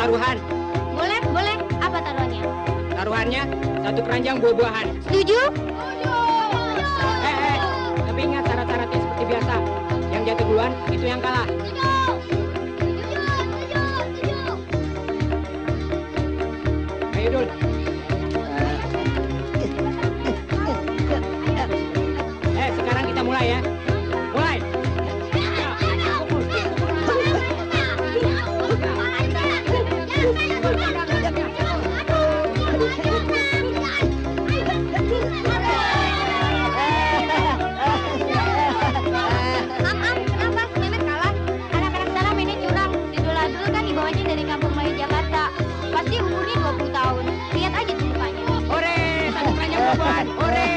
taruhan. Boleh, boleh. Apa taruhannya? Taruhannya 1 keranjang buah-buahan. Setuju? Tapi ingat syarat-syaratnya seperti biasa. Yang jatuh duluan itu yang kalah. Ayo Dul. Sekarang kita mulai ya. Mulai. Kenapa si Mehmet kalah? Anak-anak sana mainnya curang. Si Dul kan dibawanya dari Kampung Melayu Jakarta. Pasti umurnya 20 tahun. Lihat aja tuh mukanya. Ore, 1 keranjang buah-buahan. Ore,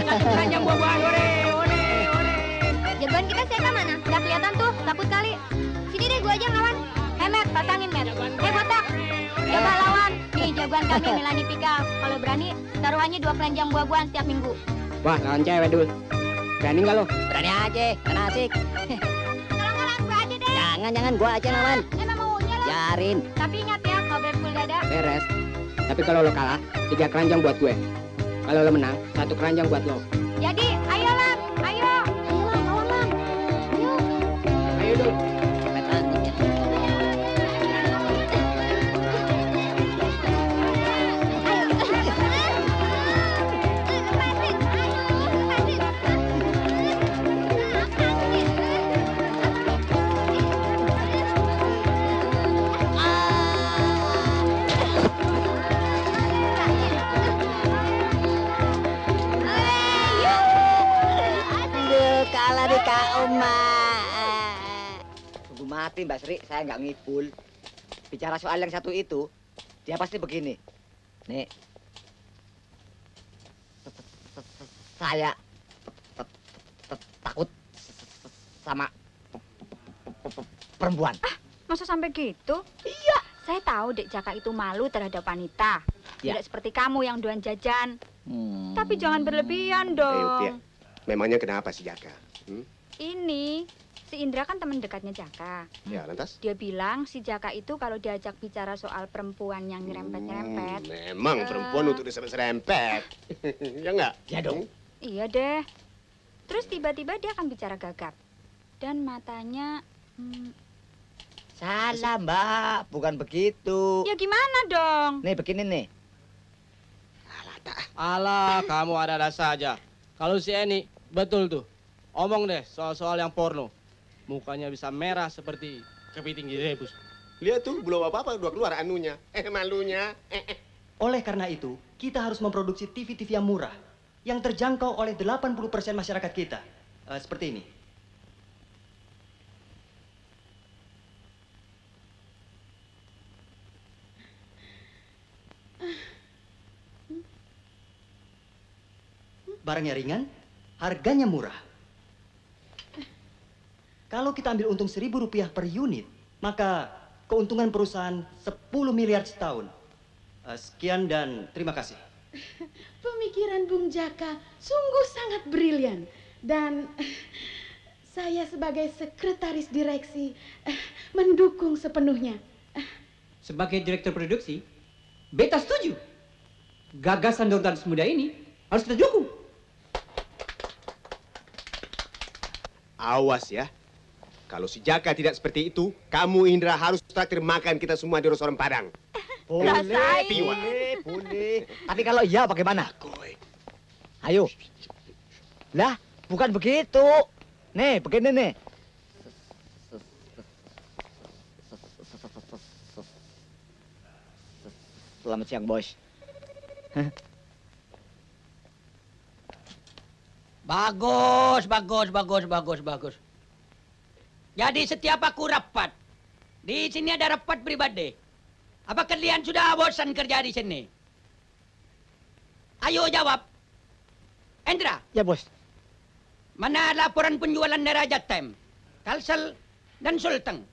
1 keranjang buah-buahan. Ore. Jagoan kita siapa mana? Udah kelihatan tuh, takut kali. Sini deh gua aja ngelawan. Met, pasangin Met. Botak. Coba lawan. Nih jagoan kami Melani Pika. Kalau berani, taruhannya 2 keranjang buah-buahan setiap minggu. Wah, lawan cewek Dul. Berani nggak lo? Berani aja, mana asik. Kalau nggak lawan gua aja deh. Jangan gua aja lawan. Emang maunya lo. Biarin. Tapi ingat ya, nggak boleh pukul dada. Beres. Tapi kalau lo kalah, 3 keranjang buat gue. Kalau lo menang, 1 keranjang buat lo. Jadi, ayo Lam, ayo. Ayo Lam, lawan Lam. Ayo. Ayo Dul. Kalah di Kak Oma. Tunggu mati Mbak Sri, saya nggak ngibul. Bicara soal yang satu itu, dia pasti begini. Nih, saya takut sama perempuan. Masa sampai gitu? Iya. Saya tahu Dek Jaka itu malu terhadap wanita. Ya. Tidak seperti kamu yang doan jajan. Tapi jangan berlebihan dong. Upia, memangnya kenapa si Jaka? Ini, si Indra kan teman dekatnya Jaka. Ya, lantas? Dia bilang si Jaka itu kalau diajak bicara soal perempuan yang nyerempet-nyerempet. Memang perempuan untuk diserempet. Ya enggak? Ya dong. Iya deh. Terus tiba-tiba dia akan bicara gagap. Dan matanya... Salah Mbak, bukan begitu. ya gimana dong? Nih begini nih. Alah, kamu ada-ada saja. Kalau si Eni, betul tuh. Omong deh soal-soal yang porno. Mukanya bisa merah seperti kepiting direbus. Lihat tuh, belum apa-apa udah keluar anunya. Malunya. Oleh karena itu, kita harus memproduksi TV-TV yang murah, yang terjangkau oleh 80% masyarakat kita. Seperti ini. Barangnya ringan, harganya murah. Kalau kita ambil untung Rp1.000 per unit, maka keuntungan perusahaan 10 miliar setahun. Sekian dan terima kasih. Pemikiran Bung Jaka sungguh sangat brilian. Dan saya sebagai sekretaris direksi mendukung sepenuhnya. Sebagai direktur produksi, beta setuju. Gagasan Dordan Semuda ini harus kita dukung. Awas ya. Kalau si Jaka tidak seperti itu, kamu Indra harus traktir makan kita semua di restoran Padang. Boleh. Tapi kalau iya bagaimana? Ayo. Lah, bukan begitu. Nih, begini nih. Selamat siang, Bos. Bagus. Jadi setiap aku rapat, di sini ada rapat pribadi. Apa kalian sudah bosan kerja di sini? Ayo jawab. Endra, Ya, Bos. mana laporan penjualan Derajat Time, Kalsel, dan Sulteng?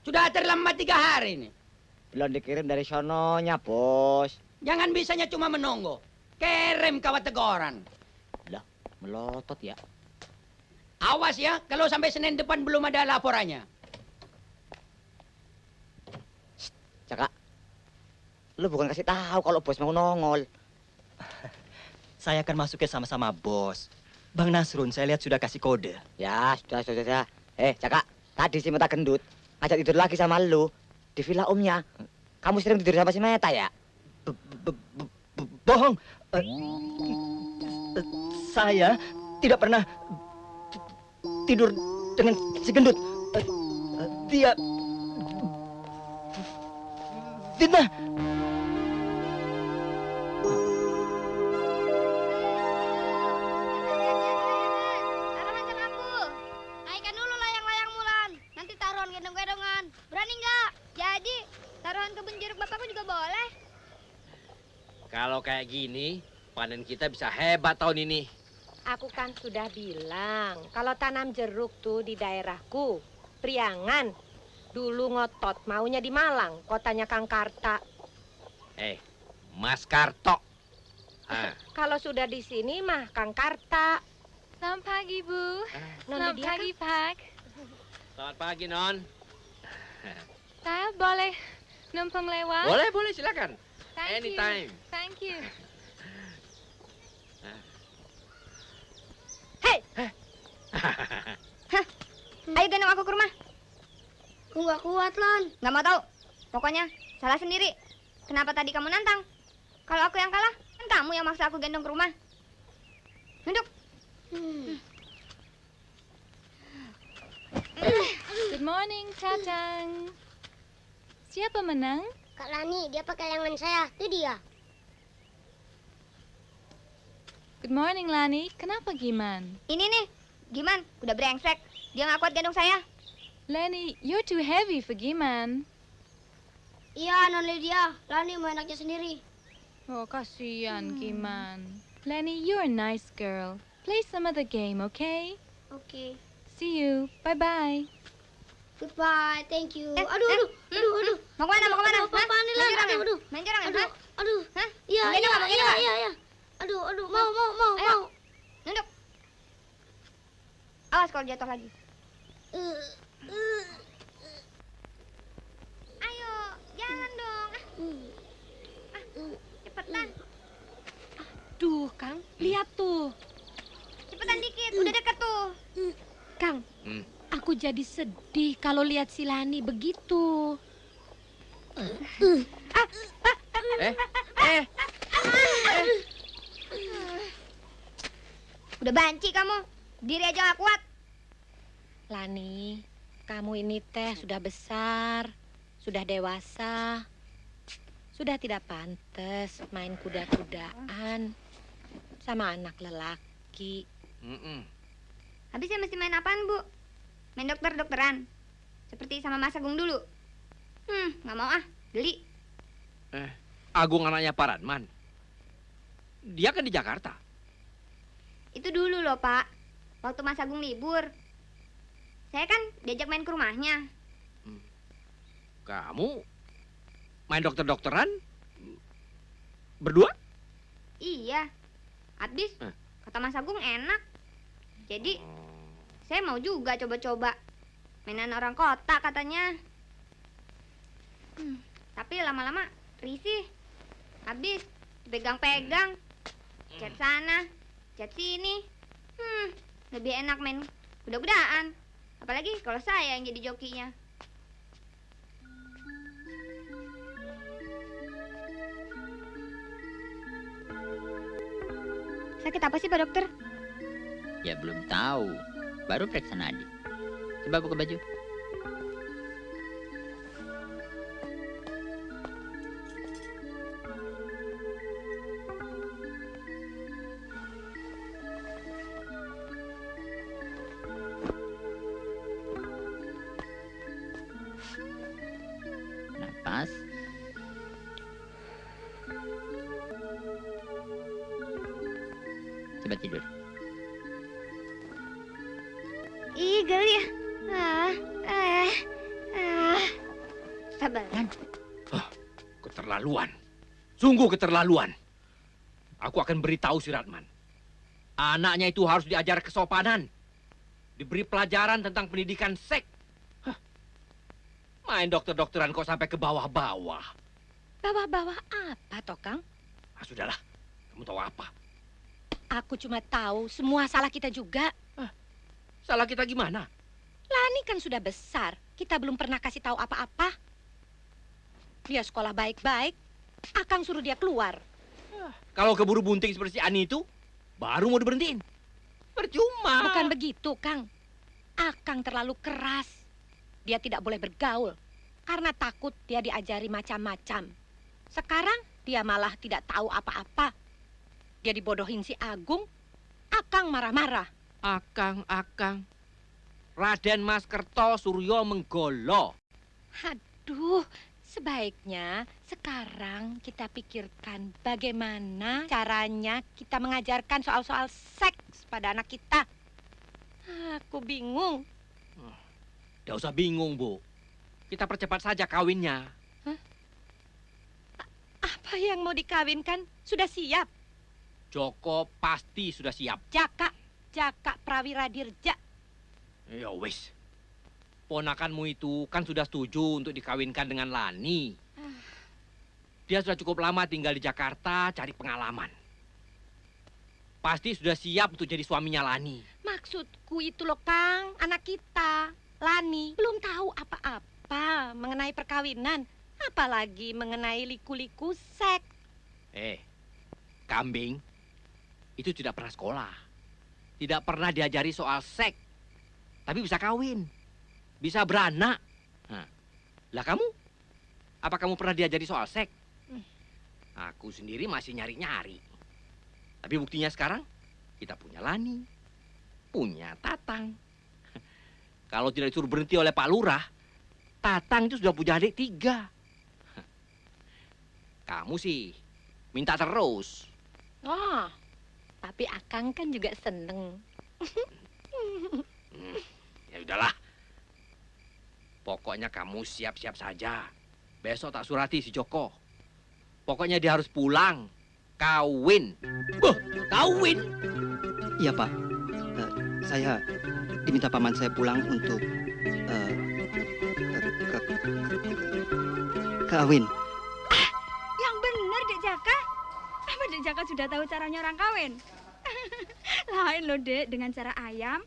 Sudah terlambat 3 hari ini. Belum dikirim dari sononya, Bos. Jangan bisanya cuma menunggu. Kirim kawat teguran. Lah, melotot ya. Awas ya, kalau sampai Senin depan belum ada laporannya. Lu bukan kasih tahu kalau bos mau nongol. Saya akan masuknya sama-sama bos. Bang Nasrun, saya lihat sudah kasih kode. Ya, sudah. Jaka, tadi si Meta gendut ngajak tidur lagi sama lu di villa omnya. Kamu sering tidur sama si Meta ya? Bohong. Saya tidak pernah tidur dengan si gendut. Dia fitnah. Taruhan sama aku. Naikkan dulu layang-layang Mulan. Nanti taruhan gendong-gendongan. Berani nggak? Jadi, taruhan kebun jeruk bapakku juga boleh. Kalau kayak gini, panen kita bisa hebat tahun ini. Aku kan sudah bilang, kalau tanam jeruk tuh di daerahku, Priangan. Dulu ngotot, maunya di Malang, kotanya Kang Karta. Mas Karto. Kalau sudah di sini mah Kang Karta. Selamat pagi, Bu. Non Selamat Lydia pagi, Pak. Selamat pagi, Non. Saya boleh numpang lewat? Boleh, silakan. Thank Anytime. you. Thank you. Hei! Ayo gendong aku ke rumah. Aku nggak kuat, Lon. Nggak mau tahu. Pokoknya salah sendiri. Kenapa tadi kamu nantang? Kalau aku yang kalah, kan kamu yang maksa aku gendong ke rumah. Duduk. Good morning, Tatang. Siapa menang? Kak Lani, dia pakai lengan saya. Itu dia. Good morning, Lani. Kenapa Giman? Ini nih, Giman, udah brengsek. Dia nggak kuat gendong saya. Lenny, you're too heavy for Giman. Iya, Non Lydia. Lani mau enaknya sendiri. Oh, kasihan Giman. Lenny, you're a nice girl. Play some other game, okay? Oke. See you. Bye-bye. Goodbye, thank you. Aduh. Mau kemana? Apa nih, Lan? Aduh. Main curang ya? Aduh. Hah? Iya. Aduh. Mau. Nunduk. Awas kalau jatuh lagi. Ayo, jalan dong. Cepetan. Duh, Kang, lihat tuh. Cepetan dikit, udah deket tuh. Kang, aku jadi sedih kalau lihat si Lani begitu. Udah banci kamu. Diri aja gak kuat. Lani, kamu ini teh sudah besar, sudah dewasa, sudah tidak pantas main kuda-kudaan sama anak lelaki. Habisnya mesti main apaan, Bu? Main dokter-dokteran? Seperti sama Mas Agung dulu? Nggak mau ah, geli. Agung anaknya Pak Radman. Dia kan di Jakarta. Itu dulu loh, Pak. Waktu Mas Agung libur. Saya kan diajak main ke rumahnya. Kamu main dokter-dokteran? Berdua? Iya. Habis, kata Mas Agung enak. Jadi, saya mau juga coba-coba. Mainan orang kota katanya. Tapi lama-lama risih. Habis, dipegang-pegang. Cat sana, cat sini. Lebih enak main kuda-kudaan. Apalagi kalau saya yang jadi jokinya. Sakit apa sih, Pak Dokter? Ya belum tahu. Baru periksa nadi. Coba buka baju. Napas. Coba tidur. Ih, geli ya. Sabar. Keterlaluan. Sungguh keterlaluan. Aku akan beritahu si Radman. Anaknya itu harus diajar kesopanan. Diberi pelajaran tentang pendidikan seks. Main dokter-dokteran kok sampai ke bawah-bawah. Bawa-bawa apa, toh, Kang? Ah, sudahlah. Kamu tahu apa? Aku cuma tahu semua salah kita juga. Salah kita gimana? Lani kan sudah besar. Kita belum pernah kasih tahu apa-apa. Dia sekolah baik-baik. Akang suruh dia keluar. Kalau keburu bunting seperti si Ani itu, baru mau diberhentiin. Percuma. Bukan begitu, Kang. Akang terlalu keras. Dia tidak boleh bergaul. Karena takut dia diajari macam-macam. Sekarang dia malah tidak tahu apa-apa. Dia dibodohin si Agung. Akang marah-marah. Akang. Raden Mas Kerto Suryo Menggolo. Aduh, sebaiknya sekarang kita pikirkan bagaimana caranya kita mengajarkan soal-soal seks pada anak kita. Aku bingung. Tidak usah bingung, Bu. Kita percepat saja kawinnya. Apa yang mau dikawinkan? Sudah siap. Joko pasti sudah siap. Jaka Prawira Dirja. Ya wis. Ponakanmu itu kan sudah setuju untuk dikawinkan dengan Lani. Dia sudah cukup lama tinggal di Jakarta cari pengalaman. Pasti sudah siap untuk jadi suaminya Lani. Maksudku itu loh, Kang. Anak kita, Lani, belum tahu apa-apa mengenai perkawinan. Apalagi mengenai liku-liku seks. Kambing itu tidak pernah sekolah. Tidak pernah diajari soal seks. Tapi bisa kawin. Bisa beranak. Lah kamu? Apa kamu pernah diajari soal seks? Aku sendiri masih nyari-nyari. Tapi buktinya sekarang kita punya Lani. Punya Tatang. Kalau tidak disuruh berhenti oleh Pak Lurah, Tatang itu sudah punya adik 3. Kamu sih minta terus. Oh, tapi Akang kan juga seneng. Ya udahlah. Pokoknya kamu siap-siap saja. Besok tak surati si Joko. Pokoknya dia harus pulang. Kawin. Kawin? Iya, Pak. Saya diminta paman saya pulang untuk kawin. Yang benar, Dek Jaka. Apa Dek Jaka sudah tahu caranya orang kawin? Lain loh, Dek, dengan cara ayam.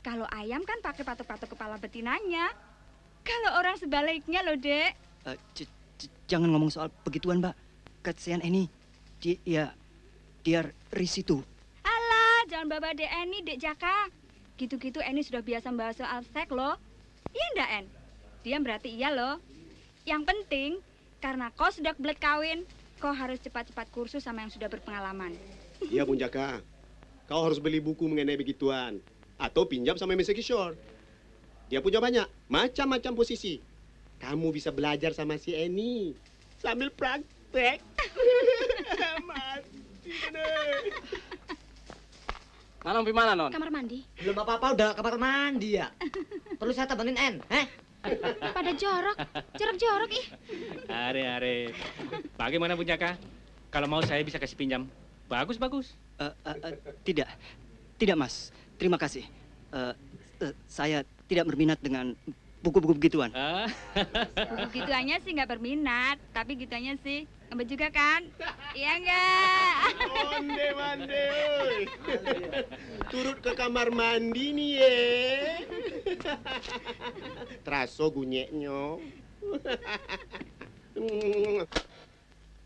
Kalau ayam kan pakai patok-patok kepala betinanya. Kalau orang sebaliknya loh, Dek. Jangan ngomong soal begituan, Mbak. Kasihan Eni. Dia risih tuh. Alah, jangan bawa Dek Eni, Dek Jaka. Gitu-gitu Eni sudah biasa membahas soal seks loh. Iya enggak, En? Diam berarti iya loh. Yang penting, karena kau sudah kebelet kawin, kau harus cepat-cepat kursus sama yang sudah berpengalaman. Iya, Bung Jaka. Kau harus beli buku mengenai begituan. Atau pinjam sama Mr. Kishore. Dia punya banyak, macam-macam posisi. Kamu bisa belajar sama si Eni. Sambil praktek. Mati bener. Nanong gimana, Non? Kamar mandi. Belum apa-apa udah kamar mandi ya. Perlu saya temenin, En? Pada jorok ih. Are. Bagaimana Bung Jaka? Kalau mau saya bisa kasih pinjam. Bagus. Tidak, Mas. Terima kasih. Saya tidak berminat dengan buku-buku begituan. Buku gituannya sih nggak berminat, tapi gituannya sih ngebet juga kan? Iya nggak? Mande, oi. Turut ke kamar mandi nih ye. Teraso gunyeknya.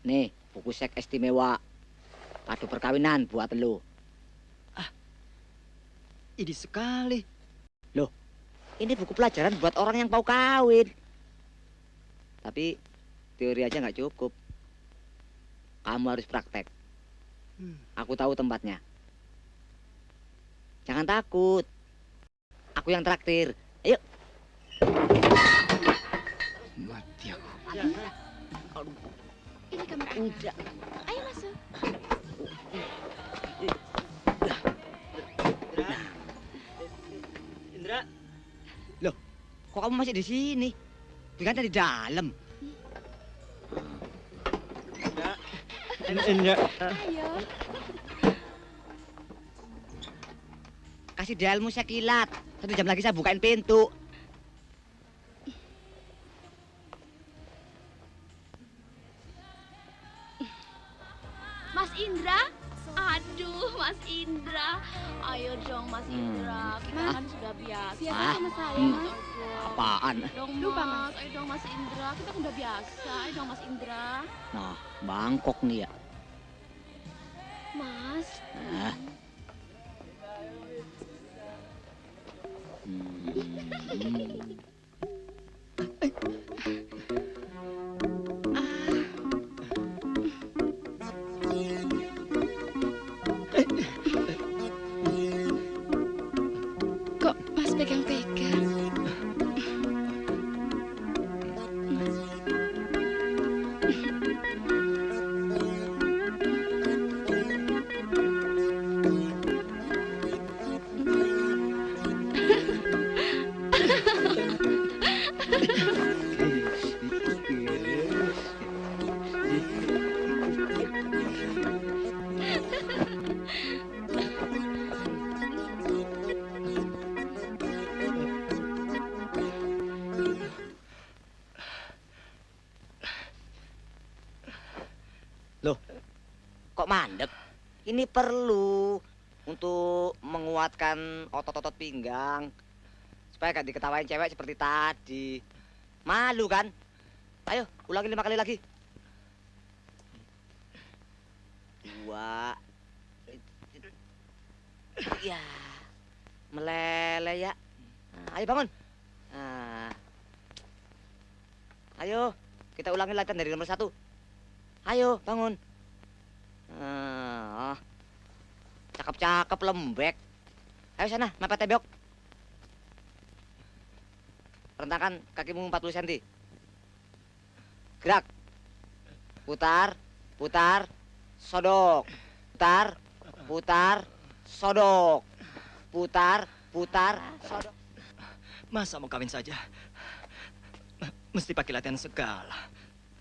Nih, buku seks istimewa. Kado perkawinan buat lo. Ini sekali. Loh, ini buku pelajaran buat orang yang mau kawin. Tapi teori aja nggak cukup. Kamu harus praktek. Aku tahu tempatnya. Jangan takut. Aku yang traktir. Ayo. Mati aku. Ini kamar Anda. Ayo masuk. Indra. Loh, kok kamu masih di sini? Dia kan di dalam. Indra. Ayo. Kasih dia ilmu sekilat. 1 jam lagi saya bukain pintu. kita kan sudah biasa. Biasa sama saya, Mas. Apaan? Dong, Lupa, Mas. Ayo dong, Mas Indra. Kita kan udah biasa. Ayo dong, Mas Indra. Nah, bangkok nih ya. Mas. Nah. Kok Mas pegang-pegang? Loh, kok mandek? Ini perlu untuk menguatkan otot-otot pinggang supaya gak diketawain cewek seperti tadi. Malu kan? Ayo, ulangi 5 kali lagi. 2. Ya, meleleh ya. Nah, ayo bangun. Nah. Ayo, kita ulangi latihan dari nomor 1. Ayo, bangun. Cakep-cakep lembek. Ayo sana, mepet tebok. Rentangkan kakimu 40 cm. Gerak. Putar, putar, sodok. Putar, putar, sodok. Putar, putar, sodok. Masa mau kawin saja? Mesti pakai latihan segala.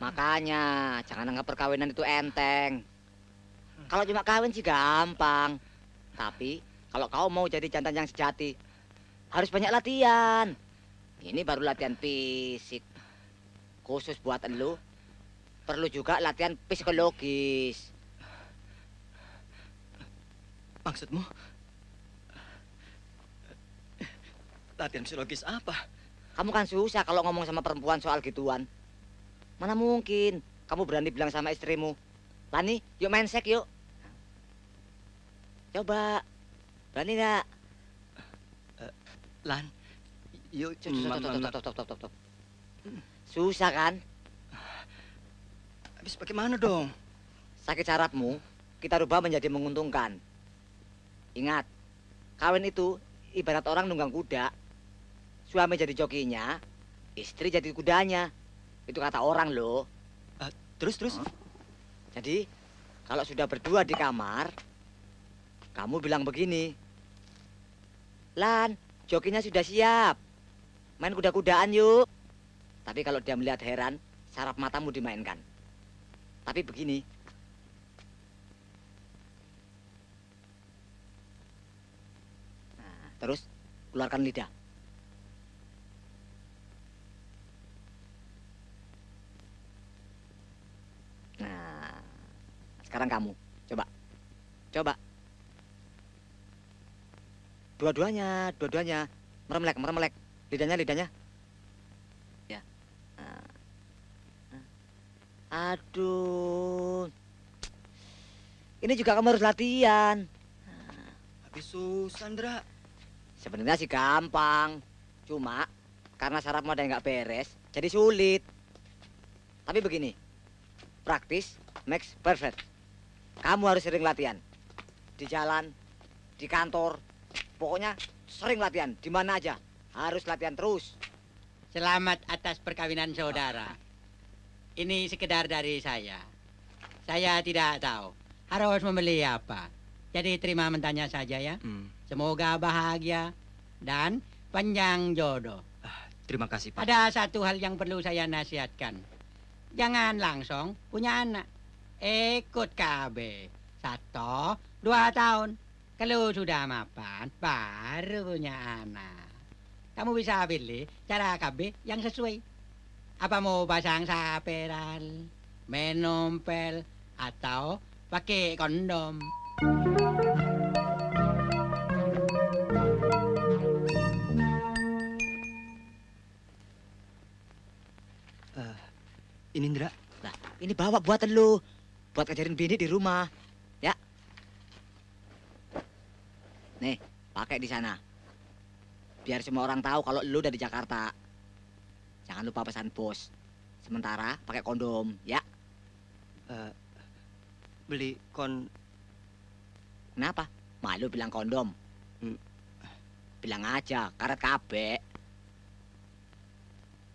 Makanya, jangan anggap perkawinan itu enteng. Kalau cuma kawin sih gampang. Tapi, kalau kau mau jadi jantan yang sejati, harus banyak latihan. Ini baru latihan fisik. Khusus buat elu, perlu juga latihan psikologis. Maksudmu? Latihan psikologis apa? Kamu kan susah kalau ngomong sama perempuan soal gituan. Mana mungkin kamu berani bilang sama istrimu, Lani, yuk main sek yuk. Coba, berani nggak? Lan, yuk. Stop. Susah kan? Habis bagaimana dong? Sakit sarafmu, kita rubah menjadi menguntungkan. Ingat, kawin itu ibarat orang nunggang kuda. Suami jadi jokinya, istri jadi kudanya. Itu kata orang loh. Terus? Jadi, kalau sudah berdua di kamar, kamu bilang begini. Lan, jokinya sudah siap. Main kuda-kudaan yuk. Tapi kalau dia melihat heran, saraf matamu dimainkan. Tapi begini. Nah, terus, keluarkan lidah. Nah, sekarang kamu, coba. Dua-duanya, meremlek, lidahnya. Ya. Aduh, ini juga kamu harus latihan. Habis susah, Ndra. Sebenarnya sih gampang, cuma karena sarafmu ada yang nggak beres, jadi sulit. Tapi begini. Praktis makes perfect. Kamu harus sering latihan. Di jalan, di kantor, pokoknya sering latihan. Di mana aja, harus latihan terus. Selamat atas perkawinan saudara. Ini sekedar dari saya. Saya tidak tahu harus membeli apa. Jadi terima mentahnya saja ya. Semoga bahagia dan panjang jodoh. Terima kasih, Pak. Ada satu hal yang perlu saya nasihatkan. Jangan langsung punya anak. Ikut KB. 1, 2 tahun. Kalau sudah mapan, baru punya anak. Kamu bisa pilih cara KB yang sesuai. Apa mau pasang saperan, minum pil, atau pakai kondom. Ini Indra. Lah, ini bawa buatan lu. Buat ngajarin bini di rumah. Ya. Nih, pakai di sana. Biar semua orang tahu kalau lu udah di Jakarta. Jangan lupa pesan bos. Sementara pakai kondom, ya. Beli Kenapa? Malu bilang kondom. Bilang aja, karet kabeh.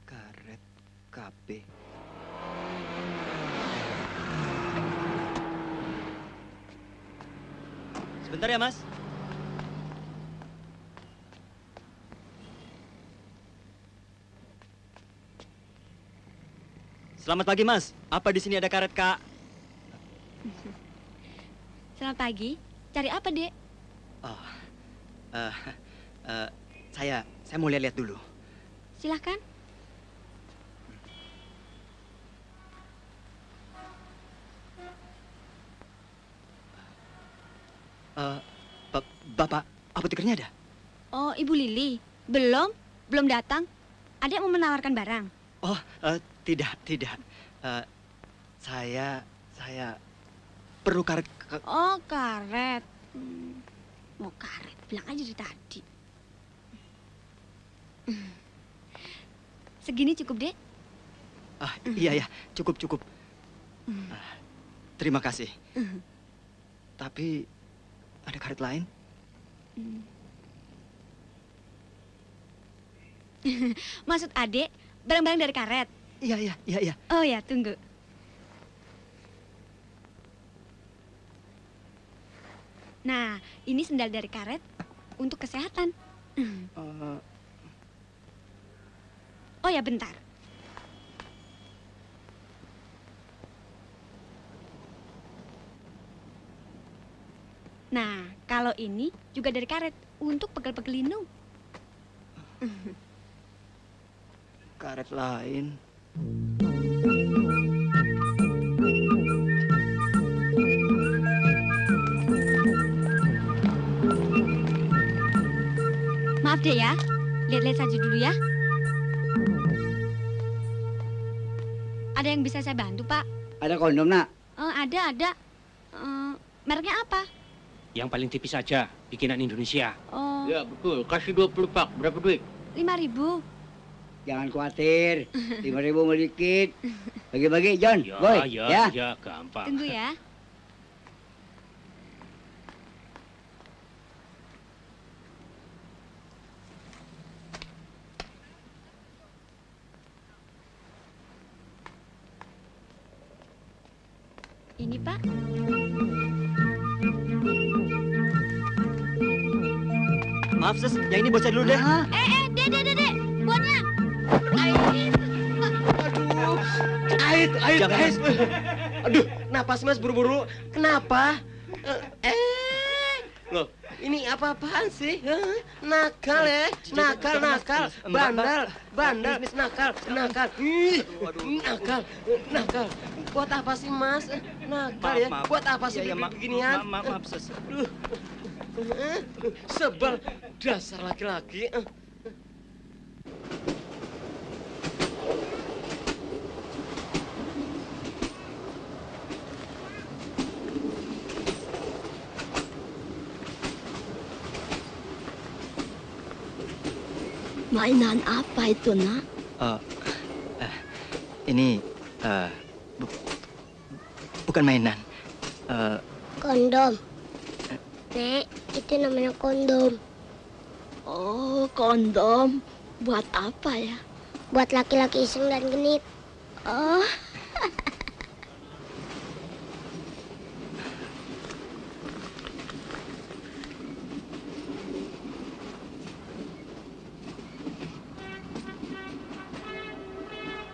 Karet kabeh. Sebentar ya, Mas. Selamat pagi, Mas. Apa di sini ada karet, Kak? Selamat pagi. Cari apa, Dek? Oh, saya mau lihat-lihat dulu. Silahkan. Bapak apotekernya ada? Oh, Ibu Lili. Belum datang. Adek mau menawarkan barang. Oh, tidak. Saya perlu karet. Oh, karet. Mau karet. Bilang aja dari tadi. Segini cukup, Dek? Iya, cukup. Terima kasih. Tapi ada karet lain? Maksud adek barang-barang dari karet? Iya. Oh ya, tunggu. Nah, ini sendal dari karet untuk kesehatan. Oh ya, bentar. Nah, kalau ini juga dari karet untuk pegel-pegel linu. Karet lain. Maaf deh ya, lihat-lihat saja dulu ya. Ada yang bisa saya bantu, Pak? Ada kondom, Nak? Ada. Mereknya apa? Yang paling tipis saja, bikinan Indonesia. Oh, Ya, betul. Kasih 20 pak. Berapa duit? 5.000. Jangan khawatir. 5.000 mau dikit. Bagi-bagi, John. Boy. Ya, gampang. Tunggu ya. Ini, Pak. Maaf, Sus. Yang ini buat saya dulu deh. Dek. Buatnya. Ait. Aduh, napas Mas buru-buru. Kenapa? Loh, ini apa-apaan sih? Nakal ya? Nakal. Bandal. Nakal. Nakal. Buat apa sih, Mas? Nakal ya? Buat apa sih beginian? Maaf, Sus. Aduh. Sebel dasar laki-laki. Mainan apa itu, Nak? Ini bukan mainan. Kondom. Nek, itu namanya kondom. Oh, kondom. Buat apa ya? Buat laki-laki iseng dan genit. Oh,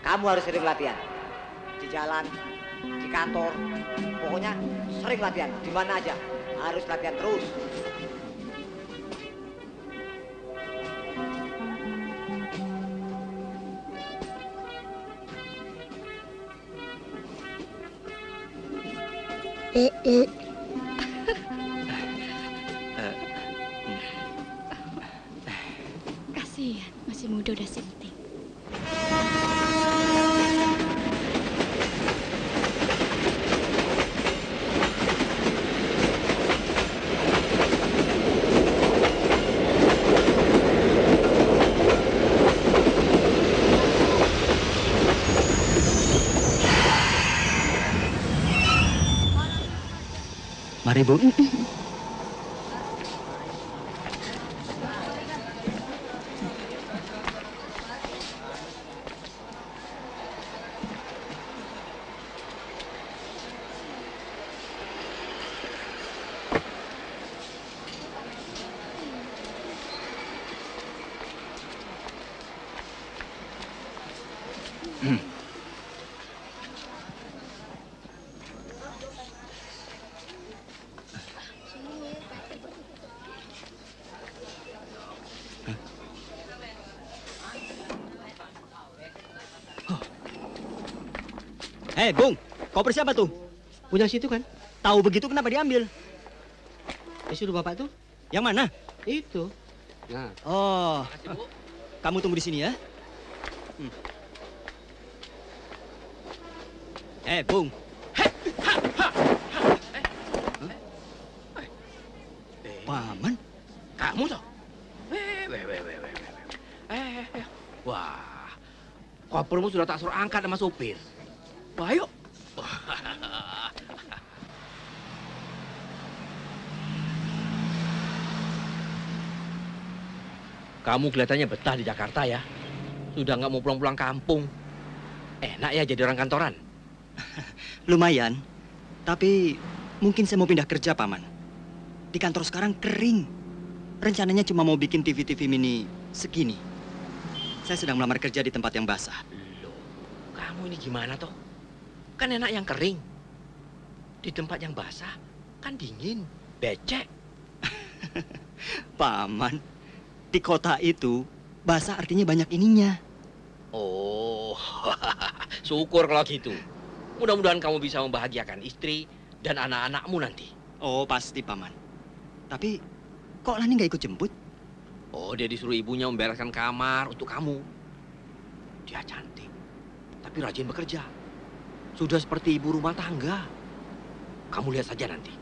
Kamu harus sering latihan. Di jalan, di kantor. Pokoknya sering latihan. Di mana aja. Harus latihan terus. kasihan. Masih muda udah sinting. Mari, Bu. Bung, koper siapa tuh? Punya situ kan? Tahu begitu kenapa diambil? Suruh bapak tuh. Yang mana? Itu. Nah. Oh, kamu tunggu di sini ya. Bung. Paman? Kamu toh? Wah, kopermu sudah tak suruh angkat sama sopir. Wah, ayo. Kamu kelihatannya betah di Jakarta ya. Sudah nggak mau pulang-pulang kampung. Enak ya jadi orang kantoran. Lumayan, tapi mungkin saya mau pindah kerja, Paman. Di kantor sekarang kering. Rencananya cuma mau bikin TV-TV mini segini. Saya sedang melamar kerja di tempat yang basah. Loh, kamu ini gimana toh? Kan enak yang kering. Di tempat yang basah, kan dingin, becek. Paman, di kota itu basah artinya banyak ininya. Oh, syukur kalau gitu. Mudah-mudahan kamu bisa membahagiakan istri dan anak-anakmu nanti. Oh, pasti, Paman. Tapi, kok Lani nggak ikut jemput? Oh, dia disuruh ibunya membereskan kamar untuk kamu. Dia cantik, tapi rajin bekerja. Sudah seperti ibu rumah tangga. Kamu lihat saja nanti.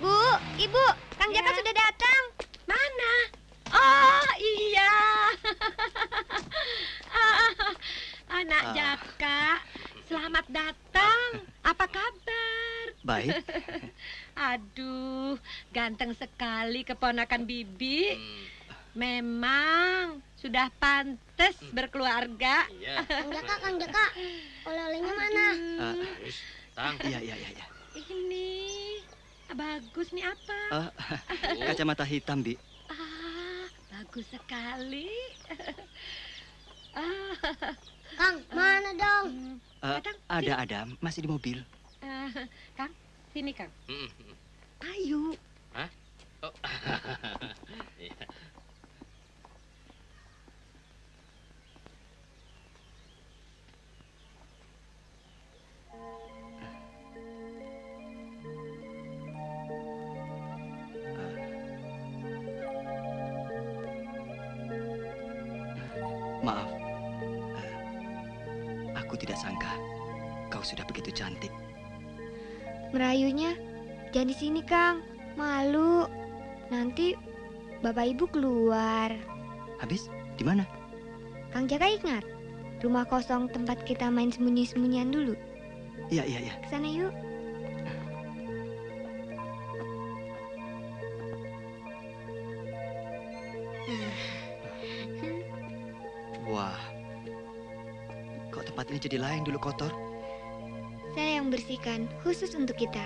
Bu, Ibu, Kang Jaka sudah datang. Mana? Oh, iya. Anak Jaka, selamat datang. Apa kabar? Baik. Aduh, ganteng sekali keponakan Bibi. Memang sudah pantas berkeluarga. Kang Jaka, oleh-olehnya mana? Tang. Iya. Ini bagus nih apa? Kacamata hitam, Bi. Bagus sekali. Kang, mana dong? Ada, masih di mobil. Kang, sini Kang. Ayo. Hah? Oh. Maaf, aku tidak sangka kau sudah begitu cantik. Merayunya jangan di sini, Kang. Malu. Nanti Bapak Ibu keluar. Habis di mana? Kang Jaka ingat rumah kosong tempat kita main sembunyi-sembunyian dulu. Iya. Kesana yuk. Wah, kok tempat ini jadi lain dulu kotor? Saya yang bersihkan khusus untuk kita.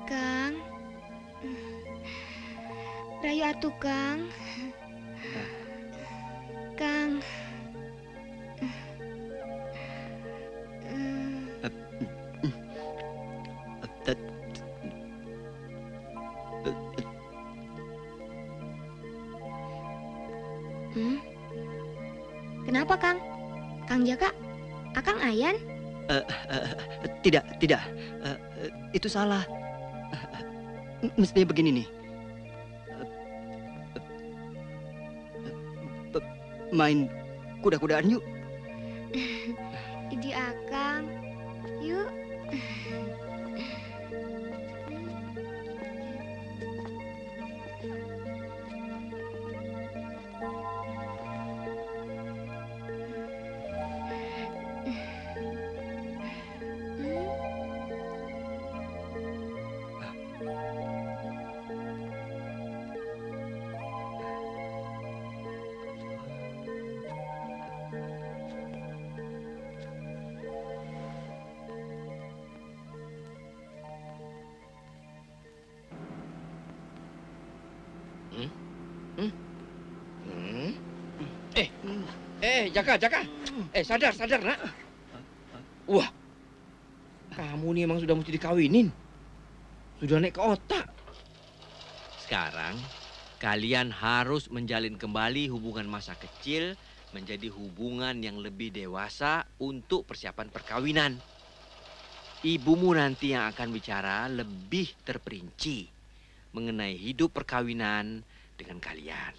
Kang, rayu atuh Kang. Kang. Kenapa, Kang? Kang Jaka, Akang Ayan? Tidak. Itu salah. Mestinya begini nih. Main kuda-kudaan yuk. Idi Akang, Jaka. Sadar, nak. Wah, kamu nih emang sudah mesti dikawinin. Sudah naik ke otak. Sekarang, kalian harus menjalin kembali hubungan masa kecil menjadi hubungan yang lebih dewasa untuk persiapan perkawinan. Ibumu nanti yang akan bicara lebih terperinci mengenai hidup perkawinan dengan kalian.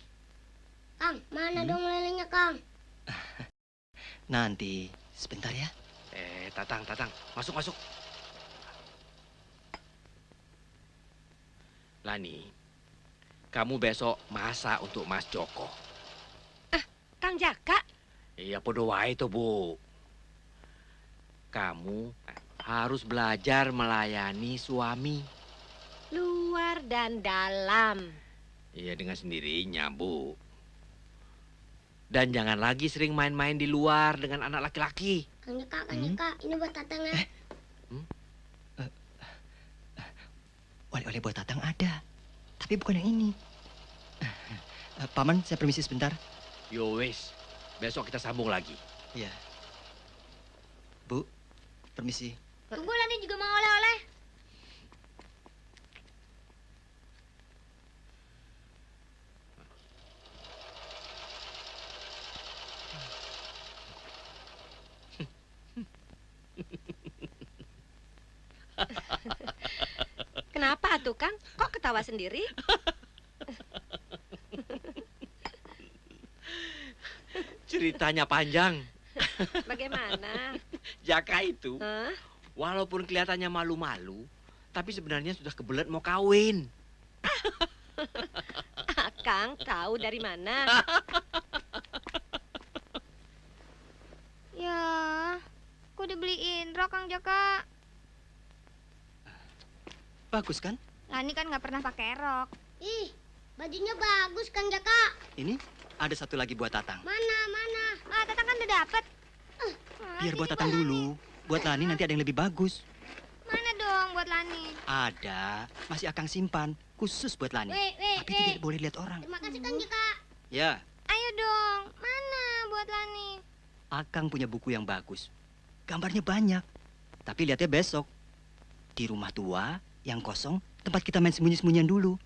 Kang, mana dong lelenya, Kang? Nanti, sebentar ya. Tatang, masuk. Lani, kamu besok masak untuk Mas Joko. Kang Jaka, Iya, podo wae to, Bu. Kamu harus belajar melayani suami. luar dan dalam. Iya, dengan sendirinya, Bu. Dan jangan lagi sering main-main di luar dengan anak laki-laki. Kang Jaka, ini buat Tatang ya. Oleh-oleh buat Tatang ada, tapi bukan yang ini. Paman, saya permisi sebentar. Yo wes, besok kita sambung lagi. Iya. Bu, permisi. Tunggu, Lani juga mau oleh-oleh. Kenapa tuh, Kang? Kok ketawa sendiri? Ceritanya panjang. Bagaimana? Jaka itu, walaupun kelihatannya malu-malu, tapi sebenarnya sudah kebelet mau kawin. Kang, tahu dari mana? Ya, kok dibeliin rok, Kang Jaka? Bagus kan? Lani kan nggak pernah pakai rok. Ih, bajunya bagus, Kang Jaka. Ini ada satu lagi buat Tatang. Mana? Tatang kan udah dapet. Biar buat Tatang dulu. Buat Lani nanti ada yang lebih bagus. Mana dong buat Lani? Ada, masih Akang simpan. Khusus buat Lani. Tapi tidak boleh lihat orang. Terima kasih, Kang Jaka. Ya, Ayo dong, mana buat Lani? Akang punya buku yang bagus. Gambarnya banyak. Tapi lihatnya besok. Di rumah tua yang kosong, tempat kita main sembunyi-sembunyian dulu.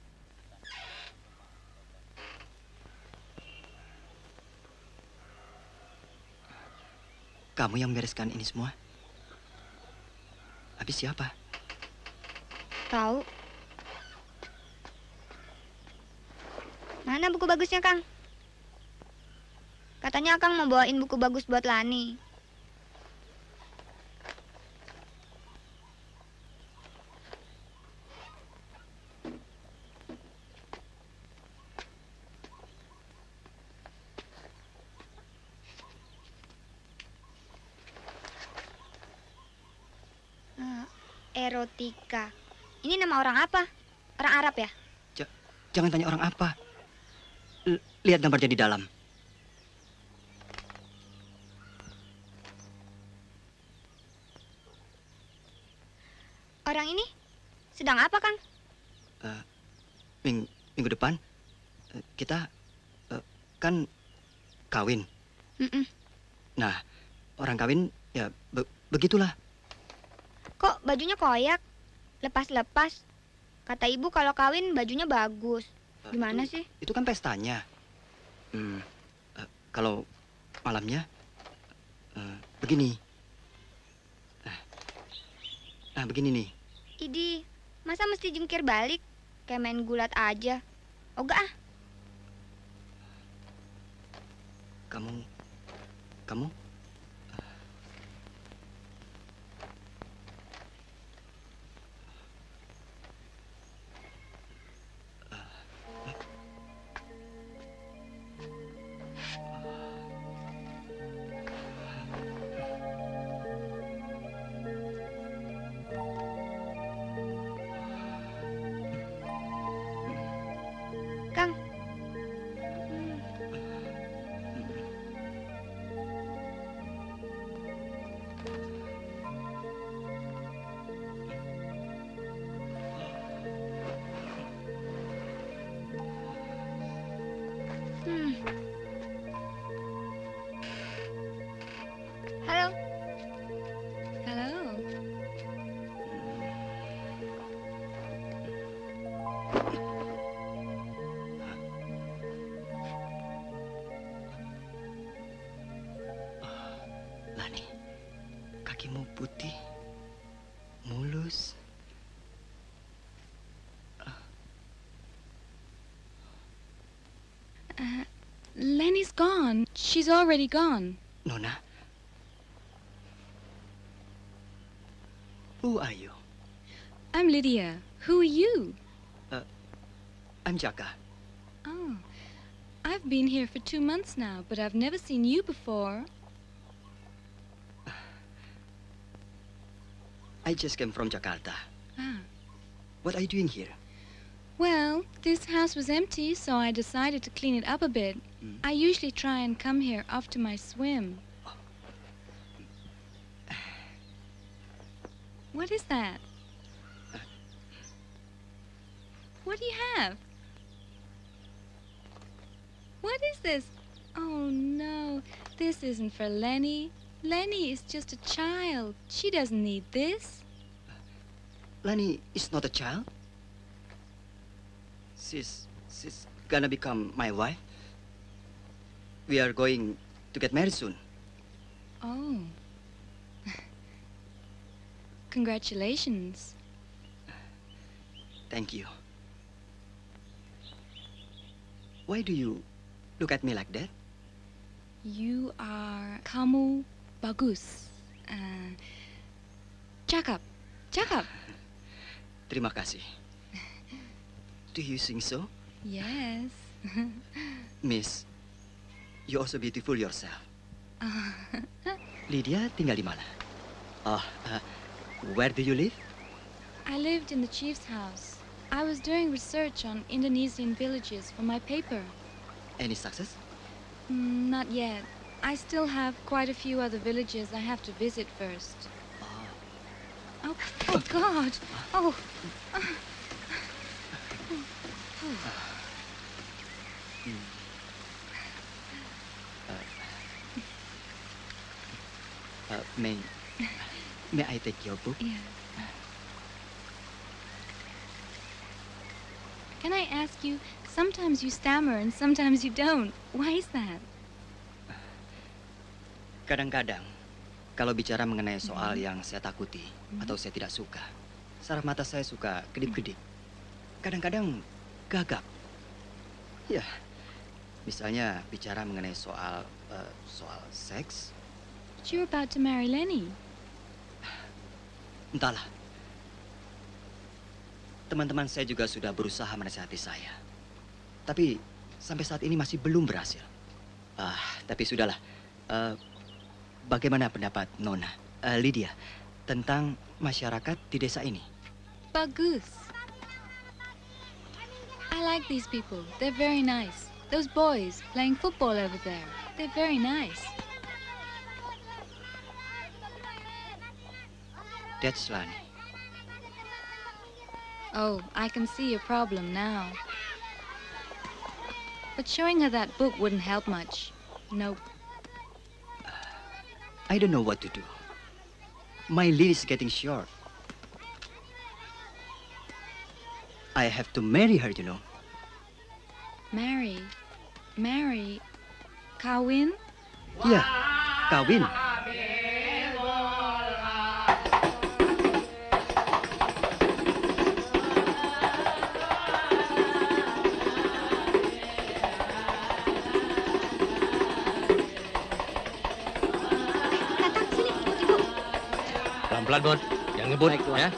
Kamu yang membereskan ini semua? Habis siapa? Tahu. Mana buku bagusnya, Kang? Katanya Kang mau bawain buku bagus buat Lani. Erotika. Ini nama orang apa? Orang Arab ya? Jangan tanya orang apa. Lihat gambarnya di dalam. Orang ini sedang apa, Kang? Minggu depan kita kan kawin. Nah, orang kawin ya begitulah. Kok bajunya koyak? Lepas-lepas. Kata ibu kalau kawin bajunya bagus. Gimana sih? Itu kan pestanya. Kalau malamnya begini. Nah, begini nih. Idi, masa mesti jungkir balik? Kayak main gulat aja. Oga ah. Kamu? Kang. Halo. Hello. Lani, kakimu putih, mulus. Lenny's gone. She's already gone. Nona, who are you? I'm Lydia. Who are you? I'm Jaka. Oh, I've been here for 2 months now, but I've never seen you before. I just came from Jakarta. Ah. What are you doing here? Well, this house was empty, so I decided to clean it up a bit. I usually try and come here after my swim. What is that? What do you have? What is this? Oh, no. This isn't for Lenny. Lenny is just a child. She doesn't need this. Lani is not a child. She's gonna become my wife. We are going to get married soon. Oh. Congratulations. Thank you. Why do you look at me like that? You are... Kamu bagus. Cakap. Cakap. Terima kasih. Do you think so? Yes. Miss, you also beautiful yourself. Lydia tinggal di mana? Where do you live? I lived in the chief's house. I was doing research on Indonesian villages for my paper. Any success? Not yet. I still have quite a few other villages I have to visit first. Oh, oh God! Oh! May I take your book? Yeah. Can I ask you, sometimes you stammer and sometimes you don't. Why is that? Kadang-kadang, kalau bicara mengenai soal yang saya takuti atau saya tidak suka, saraf mata saya suka kedip-kedip. Kadang-kadang gagap. Ya, misalnya bicara mengenai soal seks. But you're about to marry Lenny. Entahlah. Teman-teman saya juga sudah berusaha menasihati saya. Tapi sampai saat ini masih belum berhasil. Tapi sudahlah. Bagaimana pendapat Nona, Lydia, tentang masyarakat di desa ini? Bagus. I like these people. They're very nice. Those boys playing football over there. They're very nice. That's Lani. Oh, I can see your problem now. But showing her that book wouldn't help much. Nope. I don't know what to do. My lead is getting short. I have to marry her, you know. Marry? Kawin? Yeah, kawin. Pelan-pelan, Bon. Jangan ngebut, ya.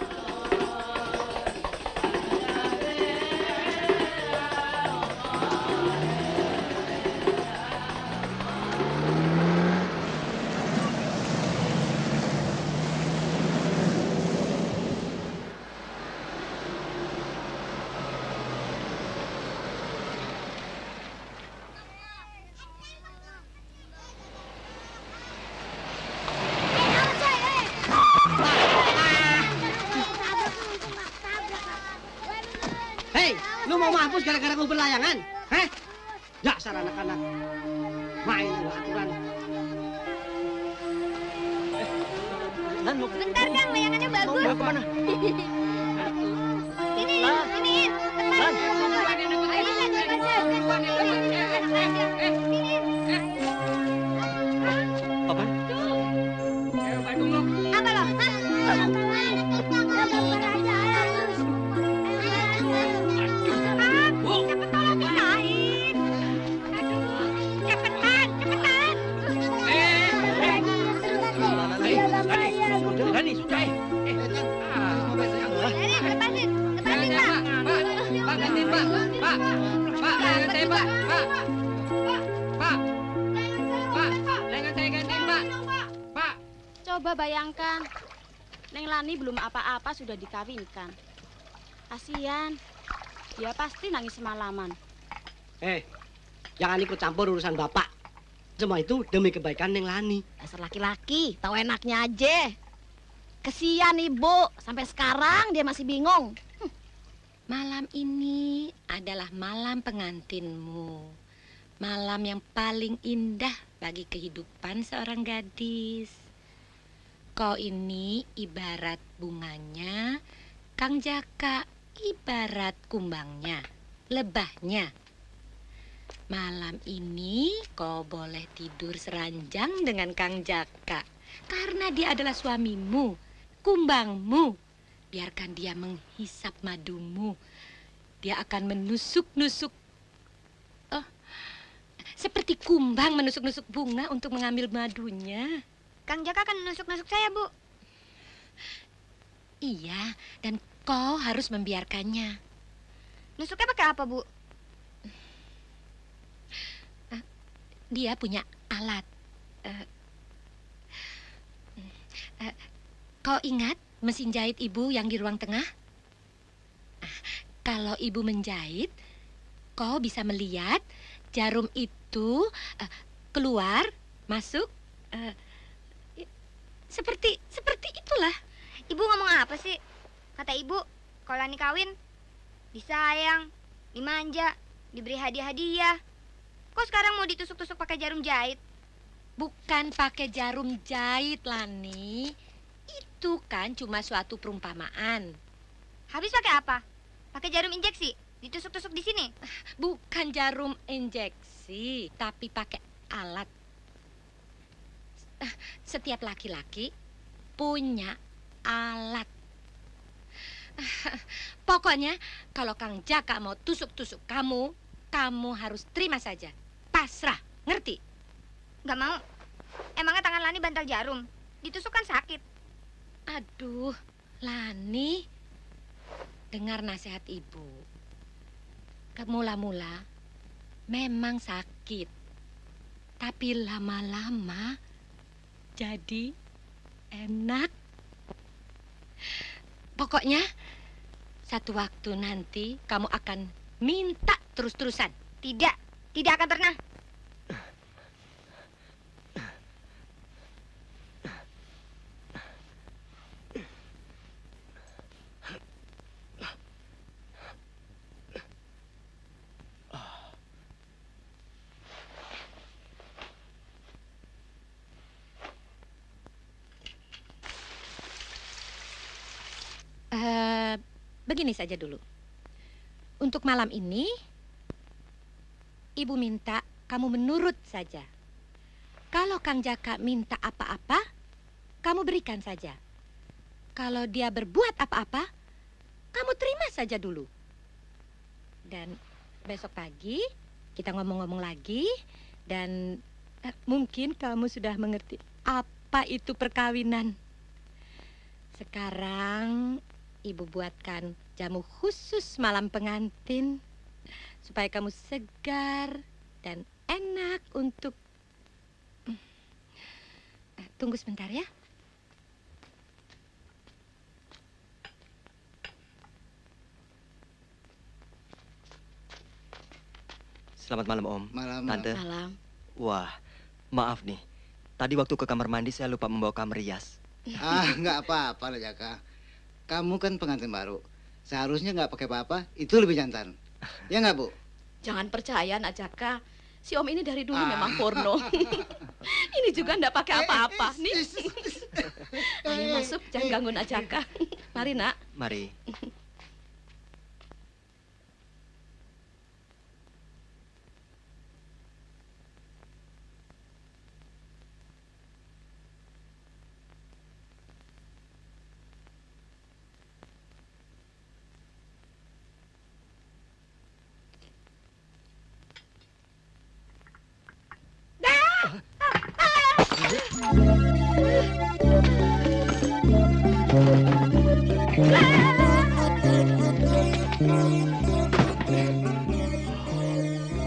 Hei, lu mau mampus gara-gara gue berlayangan? Hah? Dasar anak-anak. Main nggak aturan. Lan mau Bentar Kang, layangannya bagus. mau kemana? Sini, sini. Lan. Paman. Apa lo? Lani, sudah Coba bayangkan, Neng Lani belum apa-apa sudah dikawinkan. Kasihan, dia pasti nangis semalaman. Jangan ikut campur urusan bapak. Semua itu demi kebaikan Neng Lani. Dasar laki-laki, tahu enaknya aja. Kesian ibu, sampai sekarang dia masih bingung. Malam ini adalah malam pengantinmu. Malam yang paling indah bagi kehidupan seorang gadis. Kau ini ibarat bunganya, Kang Jaka ibarat kumbangnya, lebahnya. Malam ini kau boleh tidur seranjang dengan Kang Jaka. Karena dia adalah suamimu, kumbangmu. Biarkan dia menghisap madumu. Dia akan menusuk-nusuk. Oh, seperti kumbang menusuk-nusuk bunga untuk mengambil madunya. Kang Jaka akan menusuk-nusuk saya, Bu. Iya, dan kau harus membiarkannya. Nusuknya pakai apa, Bu? Dia punya alat. Kau ingat mesin jahit ibu yang di ruang tengah? Kalau ibu menjahit, kau bisa melihat jarum itu keluar, masuk, seperti itulah. Ibu ngomong apa sih? Kata ibu, kalau Lani kawin, disayang, dimanja, diberi hadiah-hadiah. Kok sekarang mau ditusuk-tusuk pakai jarum jahit? Bukan pakai jarum jahit, Lani. Itu kan cuma suatu perumpamaan. Habis pakai apa? Pakai jarum injeksi? Ditusuk-tusuk di sini? Bukan jarum injeksi, tapi pakai alat. Setiap laki-laki punya alat. Pokoknya kalau Kang Jaka mau tusuk-tusuk kamu, kamu harus terima saja. Pasrah, ngerti? Gak mau. Emangnya tangan Lani bantal jarum? Ditusuk kan sakit. Aduh, Lani, dengar nasihat ibu. Mula-mula memang sakit, tapi lama-lama jadi enak. Pokoknya satu waktu nanti kamu akan minta terus-terusan. Tidak, tidak akan pernah. Begini saja dulu. Untuk malam ini, ibu minta kamu menurut saja. Kalau Kang Jaka minta apa-apa, kamu berikan saja. Kalau dia berbuat apa-apa, kamu terima saja dulu. Dan besok pagi kita ngomong-ngomong lagi, dan mungkin kamu sudah mengerti apa itu perkawinan. Sekarang ibu buatkan jamu khusus malam pengantin supaya kamu segar dan enak untuk... Tunggu sebentar ya. Selamat malam, Om. Malam. Tante. Malam. Wah, maaf nih. Tadi waktu ke kamar mandi saya lupa membawa kamar rias. Nggak apa-apa lah, Jaka. Kamu kan pengantin baru. Seharusnya nggak pakai apa-apa, itu lebih jantan. Ya nggak, Bu? Jangan percaya, Nak Jaka. Si Om ini dari dulu memang porno. Ini juga ndak pakai apa-apa. Nih. Ayo masuk, jangan ganggu Nak Jaka. Mari, Nak. Mari.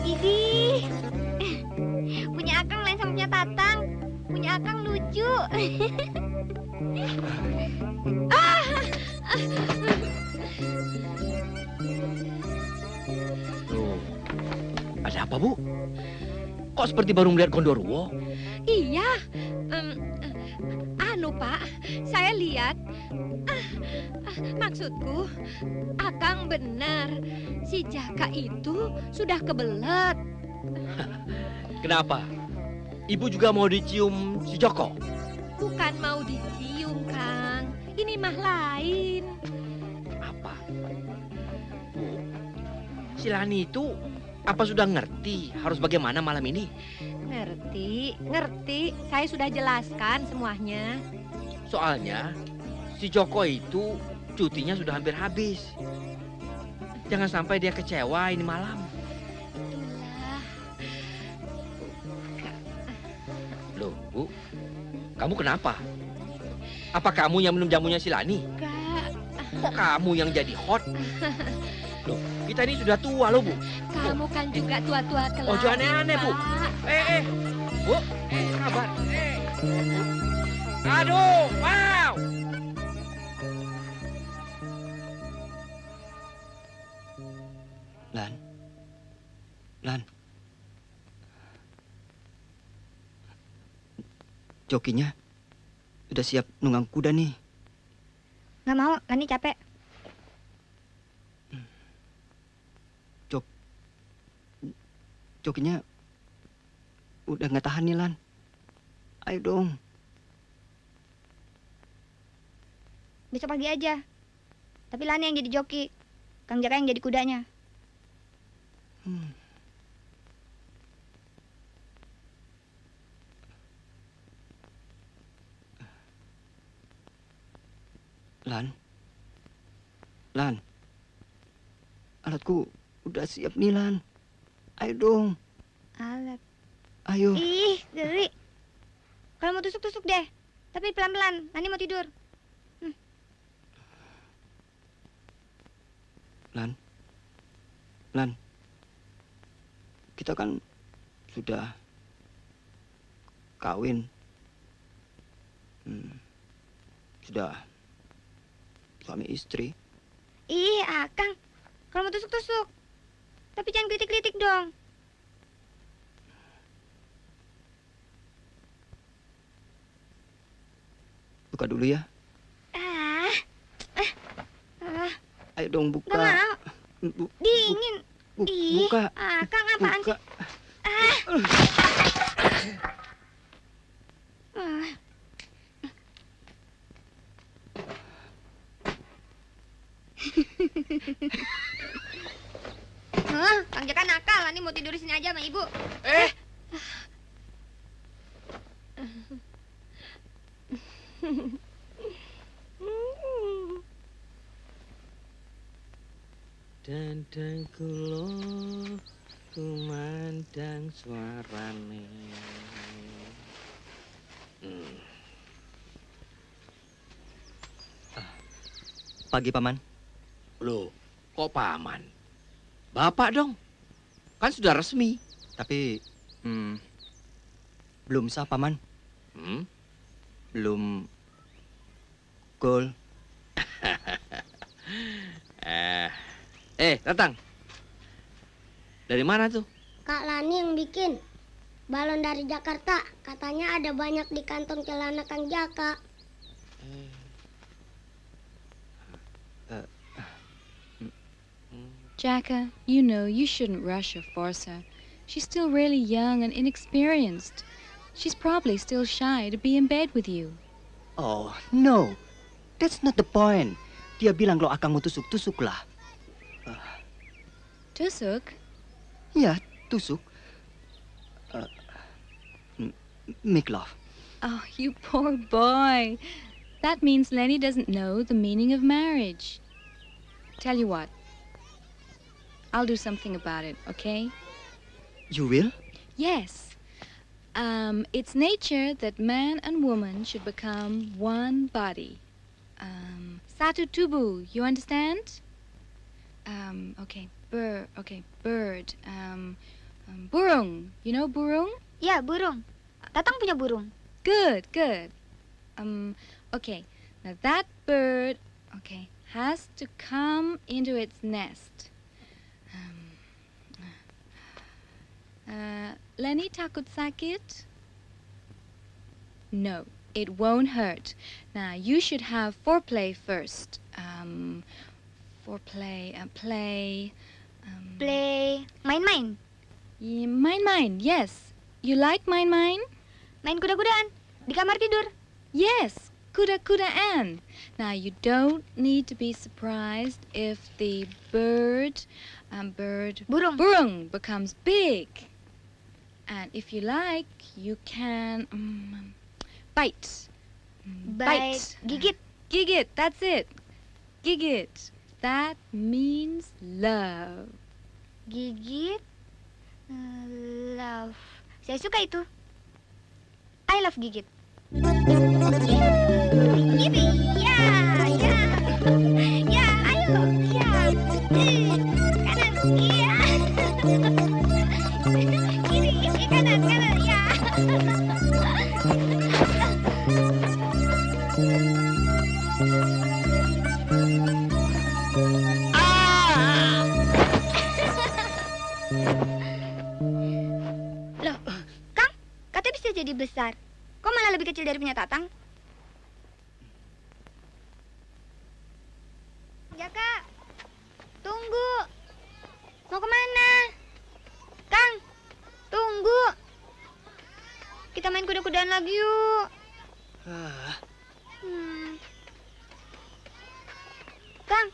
Idih. Punya Akang lain sama punya Tatang. Punya Akang lucu. Loh, ada apa, Bu? Kok seperti baru melihat Gondoruo? Iya, anu Pak, saya lihat. Maksudku, Akang benar. Si Jaka itu sudah kebelet. Kenapa? Ibu juga mau dicium si Joko? Bukan mau dicium, Kang. Ini mah lain. Apa? Bu, si Lani itu apa sudah ngerti harus bagaimana malam ini? Ngerti. Saya sudah jelaskan semuanya. Soalnya si Joko itu cutinya sudah hampir habis. Jangan sampai dia kecewa ini malam. Loh, Bu, kamu kenapa? Apa kamu yang minum jamunya si Lani? Enggak. Kok kamu yang jadi hot? Loh, kita ini sudah tua loh, Bu. Kamu kan juga tua-tua kelak. Oh, jangan aneh-aneh, Bu. Bu, kabar. Aduh, wow. Lan. Jokinya udah siap nunggang kuda nih. Nggak mau, Lani capek. Jokinya udah nggak tahan nih, Lan. Ayo dong. Besok pagi aja. Tapi Lani yang jadi joki. Kang Jaka yang jadi kudanya. Lan. Alatku udah siap nih, Lan. Ayo dong. Alat. Ayo. Ih, geli. Kalau mau tusuk-tusuk deh. Tapi pelan-pelan. Lani mau tidur. Lan. Kita kan sudah kawin. Sudah suami istri. Ih, Akang. Kalau mau tusuk-tusuk. Tapi jangan kritik-kritik dong. Buka dulu ya. Ayo dong buka. Gak mau. Dingin. Ih, buka. Akang apaan Buka. sih? Kang Jaka nakal. Lani mau tidur di sini aja sama ibu. Dandang kulo kumandang suarane. Pagi, Paman. Loh, kok Paman? Bapak dong. Kan sudah resmi. Tapi belum sah, Paman. Belum gol. Datang. Dari mana tuh? Kak Lani yang bikin. Balon dari Jakarta. Katanya ada banyak di kantong celana Kang Jaka. Jaka, you know you shouldn't rush or force her. She's still really young and inexperienced. She's probably still shy to be in bed with you. Oh, no. That's not the point. Dia bilang kalau akang mau tusuk-tusuk lah. Tusuk? Ya, tusuk. Make love. Oh, you poor boy. That means Lenny doesn't know the meaning of marriage. Tell you what. I'll do something about it, okay? You will? Yes. It's nature that man and woman should become one body. Satu tubuh, you understand? Okay, bird. Burung, you know burung? Ya, burung. Tatang punya burung. Good. Okay. Now that bird, has to come into its nest. Lenny takut sakit? No, it won't hurt. Now, you should have foreplay first. Foreplay, play... Play main-main. Main-main, yes. You like main-main? Main kuda-kudaan di kamar tidur. Yes, kuda-kudaan. Now, you don't need to be surprised if the burung becomes big. And if you like, you can bite. Bite. Gigit. Gigit, that's it. Gigit. That means love. Gigit. Love. Saya suka itu. I love gigit. Yippee! Ya, ayo, ya. Kanan, iya. Kiri, kanan, ya. Loh, Kang, katanya bisa jadi besar. Kok malah lebih kecil dari punya Tatang? Jaka, tunggu. Mau kemana? Kang, tunggu. Kita main kuda-kudaan lagi yuk. Kang.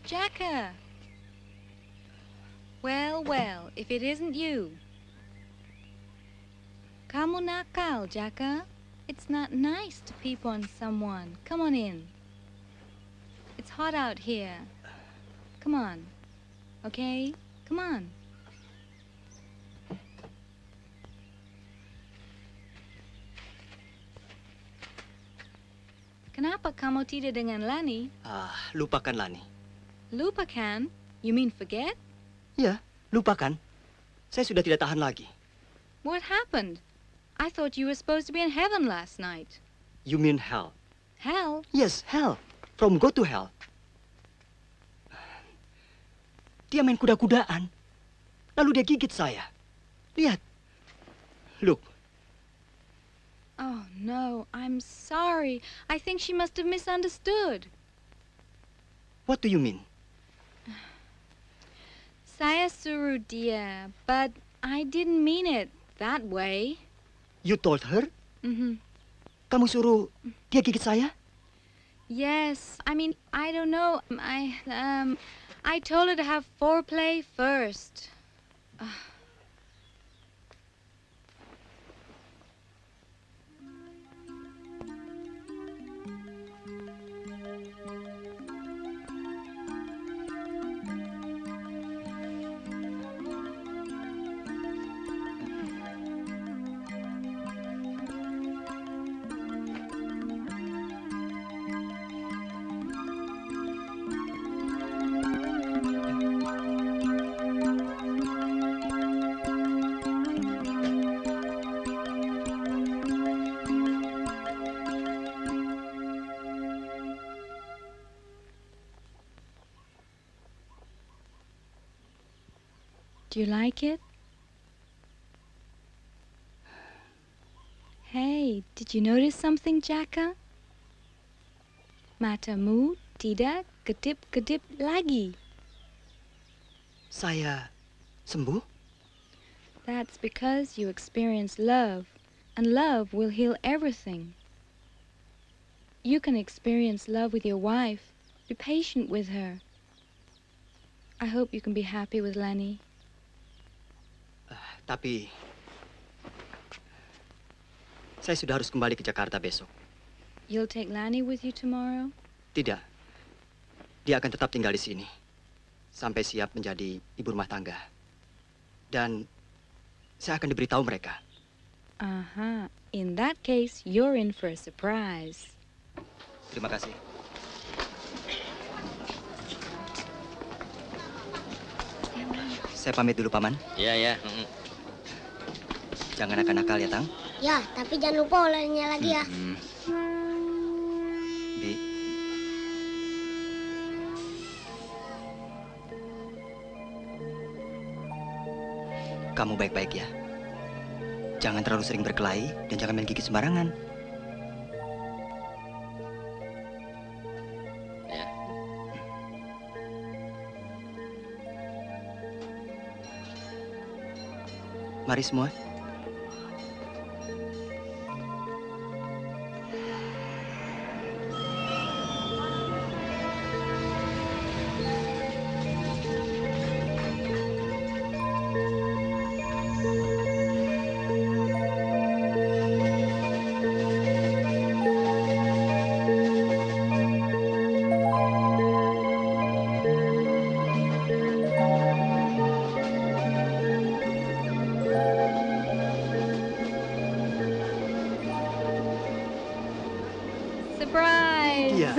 Jaka. Well, if it isn't you. Kamu nakal, Jaka. It's not nice to peep on someone. Come on in. It's hot out here. Come on. Okay? Come on. Kenapa kamu tidak dengan Lani? Lupakan Lani. Lupakan? You mean forget? Ya, lupakan. Saya sudah tidak tahan lagi. What happened? I thought you were supposed to be in heaven last night. You mean hell? Hell? Yes, hell. From go to hell. Dia main kuda-kudaan. Lalu dia gigit saya. Lihat. Look. Oh, no, I'm sorry. I think she must have misunderstood. What do you mean? Saya suruh dia, but I didn't mean it that way. You told her? Mm-hmm. Kamu suruh dia gigit saya? Yes, I mean, I don't know. I told her to have foreplay first. Do you like it? Hey, did you notice something, Jaka? Matamu tidak kedip-kedip lagi. Saya sembuh? That's because you experience love, and love will heal everything. You can experience love with your wife. Be patient with her. I hope you can be happy with Lenny. Tapi saya sudah harus kembali ke Jakarta besok. You'll take Lani with you tomorrow? Tidak. Dia akan tetap tinggal di sini sampai siap menjadi ibu rumah tangga. Dan saya akan diberitahu mereka. Aha. In that case, you're in for a surprise. Terima kasih. Saya pamit dulu, Paman. Iya, ya. Jangan nakal-nakal ya, Tang. Ya, tapi jangan lupa olahnya lagi ya. Bi. Kamu baik-baik ya. Jangan terlalu sering berkelahi dan jangan main gigit sembarangan. Ya. Mari semua. Surprise! Iya.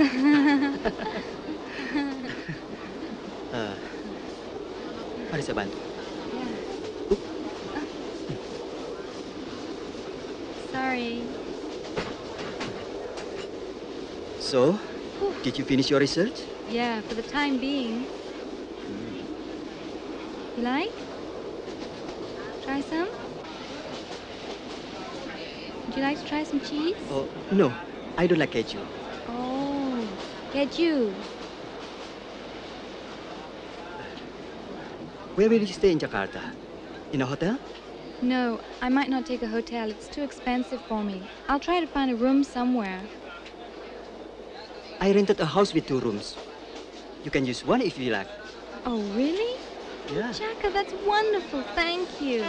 Mari saya bantu. Sorry. So, did you finish your research? Yeah, for the time being. You like? Try some? Would you like to try some cheese? Oh, no. I don't like keju. Oh, get you. Where will you stay in Jakarta? In a hotel? No, I might not take a hotel. It's too expensive for me. I'll try to find a room somewhere. I rented a house with 2 rooms. You can use one if you like. Oh, really? Yeah. Jaka, that's wonderful. Thank you.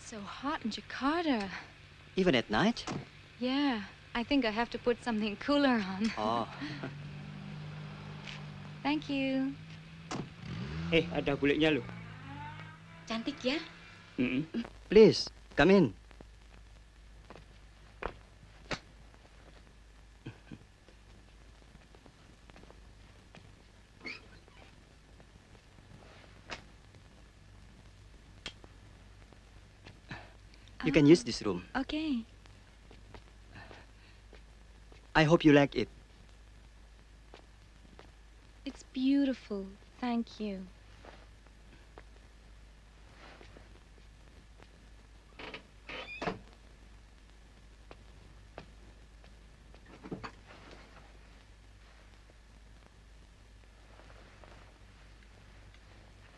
so hot in Jakarta. Even at night? Yeah, I think I have to put something cooler on. Oh. Thank you. Ada buliknya loh. Cantik ya? Please, come in. You can use this room. Okay. I hope you like it. It's beautiful. Thank you.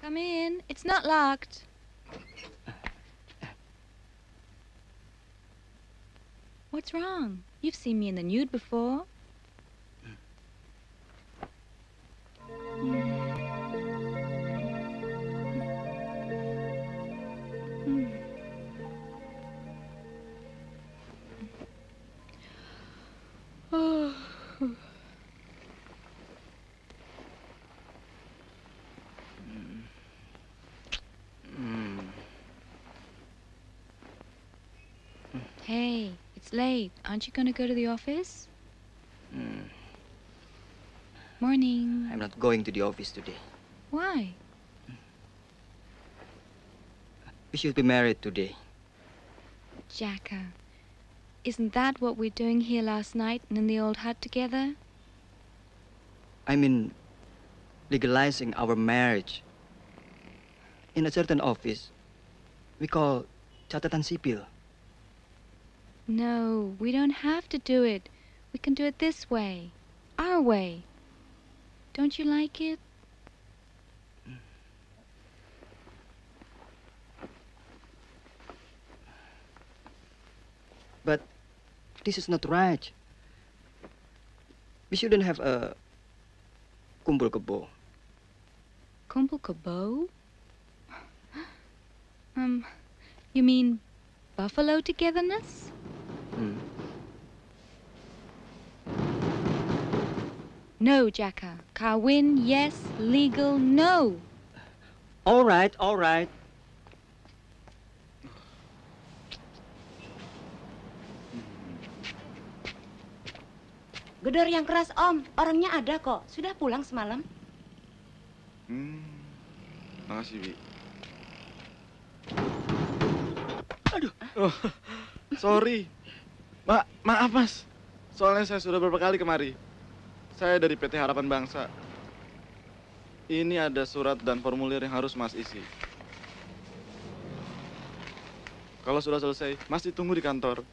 Come in. It's not locked. What's wrong? You've seen me in the nude before. Oh. Hey, it's late. Aren't you going to go to the office? Morning. I'm not going to the office today. Why? We should be married today. Jacka, isn't that what we're doing here last night and in the old hut together? I mean, legalizing our marriage. In a certain office, we call catatan sipil. No, we don't have to do it. We can do it this way. Our way. Don't you like it? But this is not right. We shouldn't have a kumpul kebo. Kumpul kebo? You mean buffalo togetherness? No, Jacka. Kawin, yes. Legal, no. All right, all right. Gedor yang keras, Om. Orangnya ada kok. Sudah pulang semalam. Makasih, Bi. Aduh. Oh, sorry. Maaf, Mas. Soalnya saya sudah beberapa kali kemari. Saya dari PT Harapan Bangsa. Ini ada surat dan formulir yang harus Mas isi. Kalau sudah selesai, Mas ditunggu di kantor.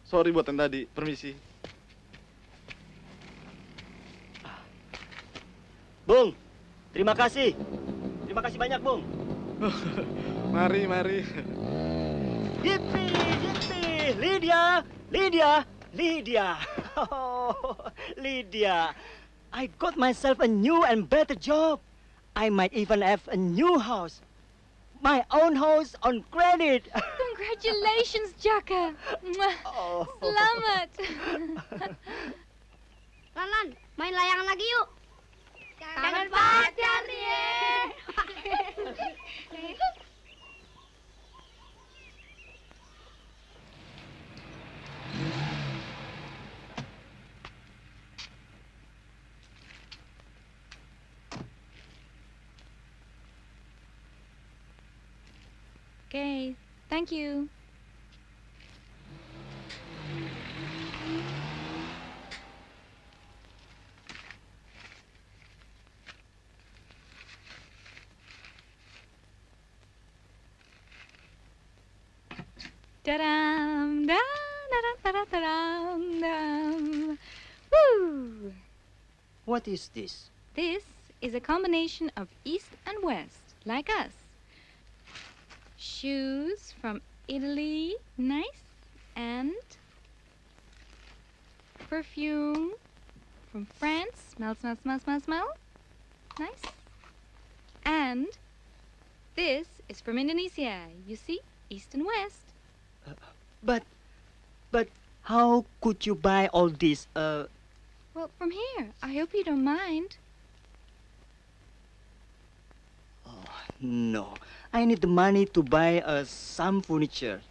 Sorry buat yang tadi, permisi. Bung, terima kasih. Terima kasih banyak, Bung. Mari, mari. Yippee, yippee. Lydia, Lydia, Lydia. Oh, Lydia. I got myself a new and better job. I might even have a new house. My own house on credit. Congratulations, Jacka. Oh. Selamat. Lan, main layangan lagi yuk. Kangen pacar nih. Okay, thank you. Da-dum, da da da da da dum. Woo! What is this? This is a combination of East and West, like us. Shoes from Italy, nice, and perfume from France, smell, smell, smell, smell, smell, nice. And this is from Indonesia. You see, east and west. But how could you buy all this? Well, from here. I hope you don't mind. No. I need the money to buy some furniture.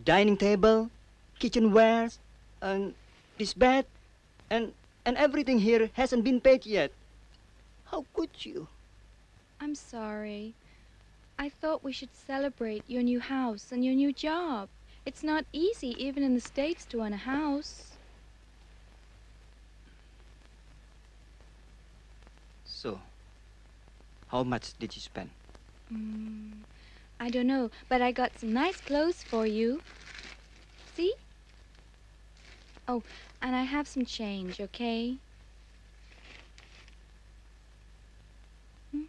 Dining table, kitchenwares, and this bed, and everything here hasn't been paid yet. How could you? I'm sorry. I thought we should celebrate your new house and your new job. It's not easy, even in the States, to own a house. So, how much did you spend? I don't know, but I got some nice clothes for you. See? Oh, and I have some change, okay? Hmm?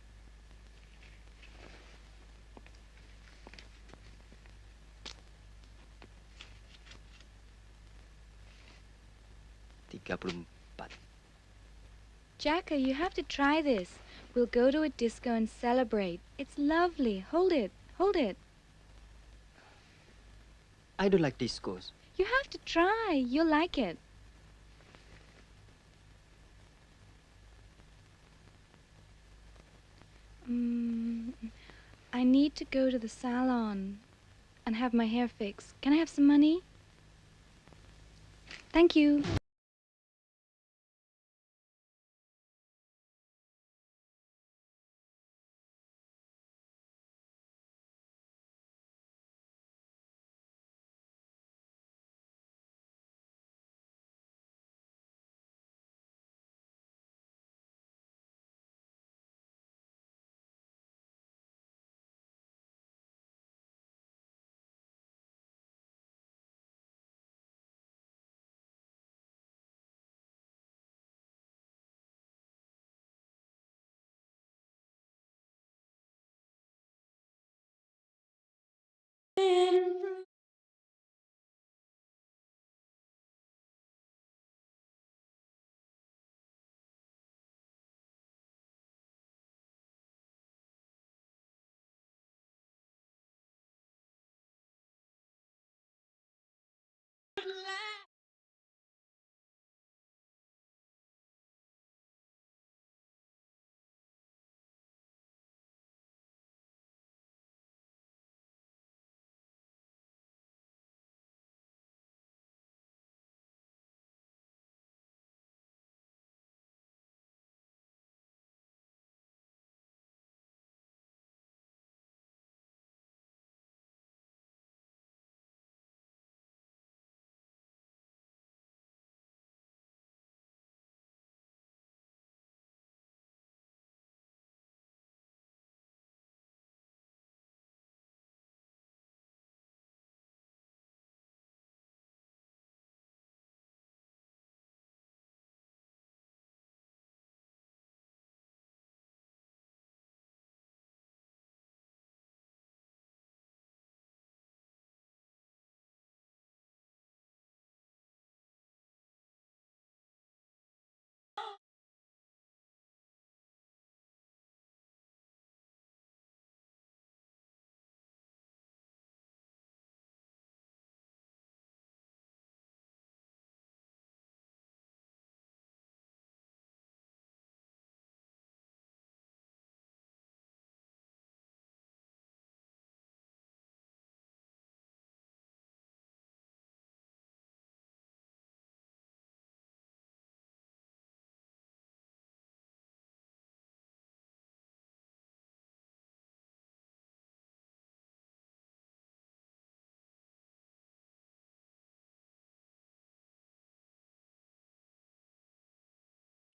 Jacka, you have to try this. We'll go to a disco and celebrate. It's lovely. Hold it. Hold it. I don't like discos. You have to try. You'll like it. I need to go to the salon and have my hair fixed. Can I have some money? Thank you.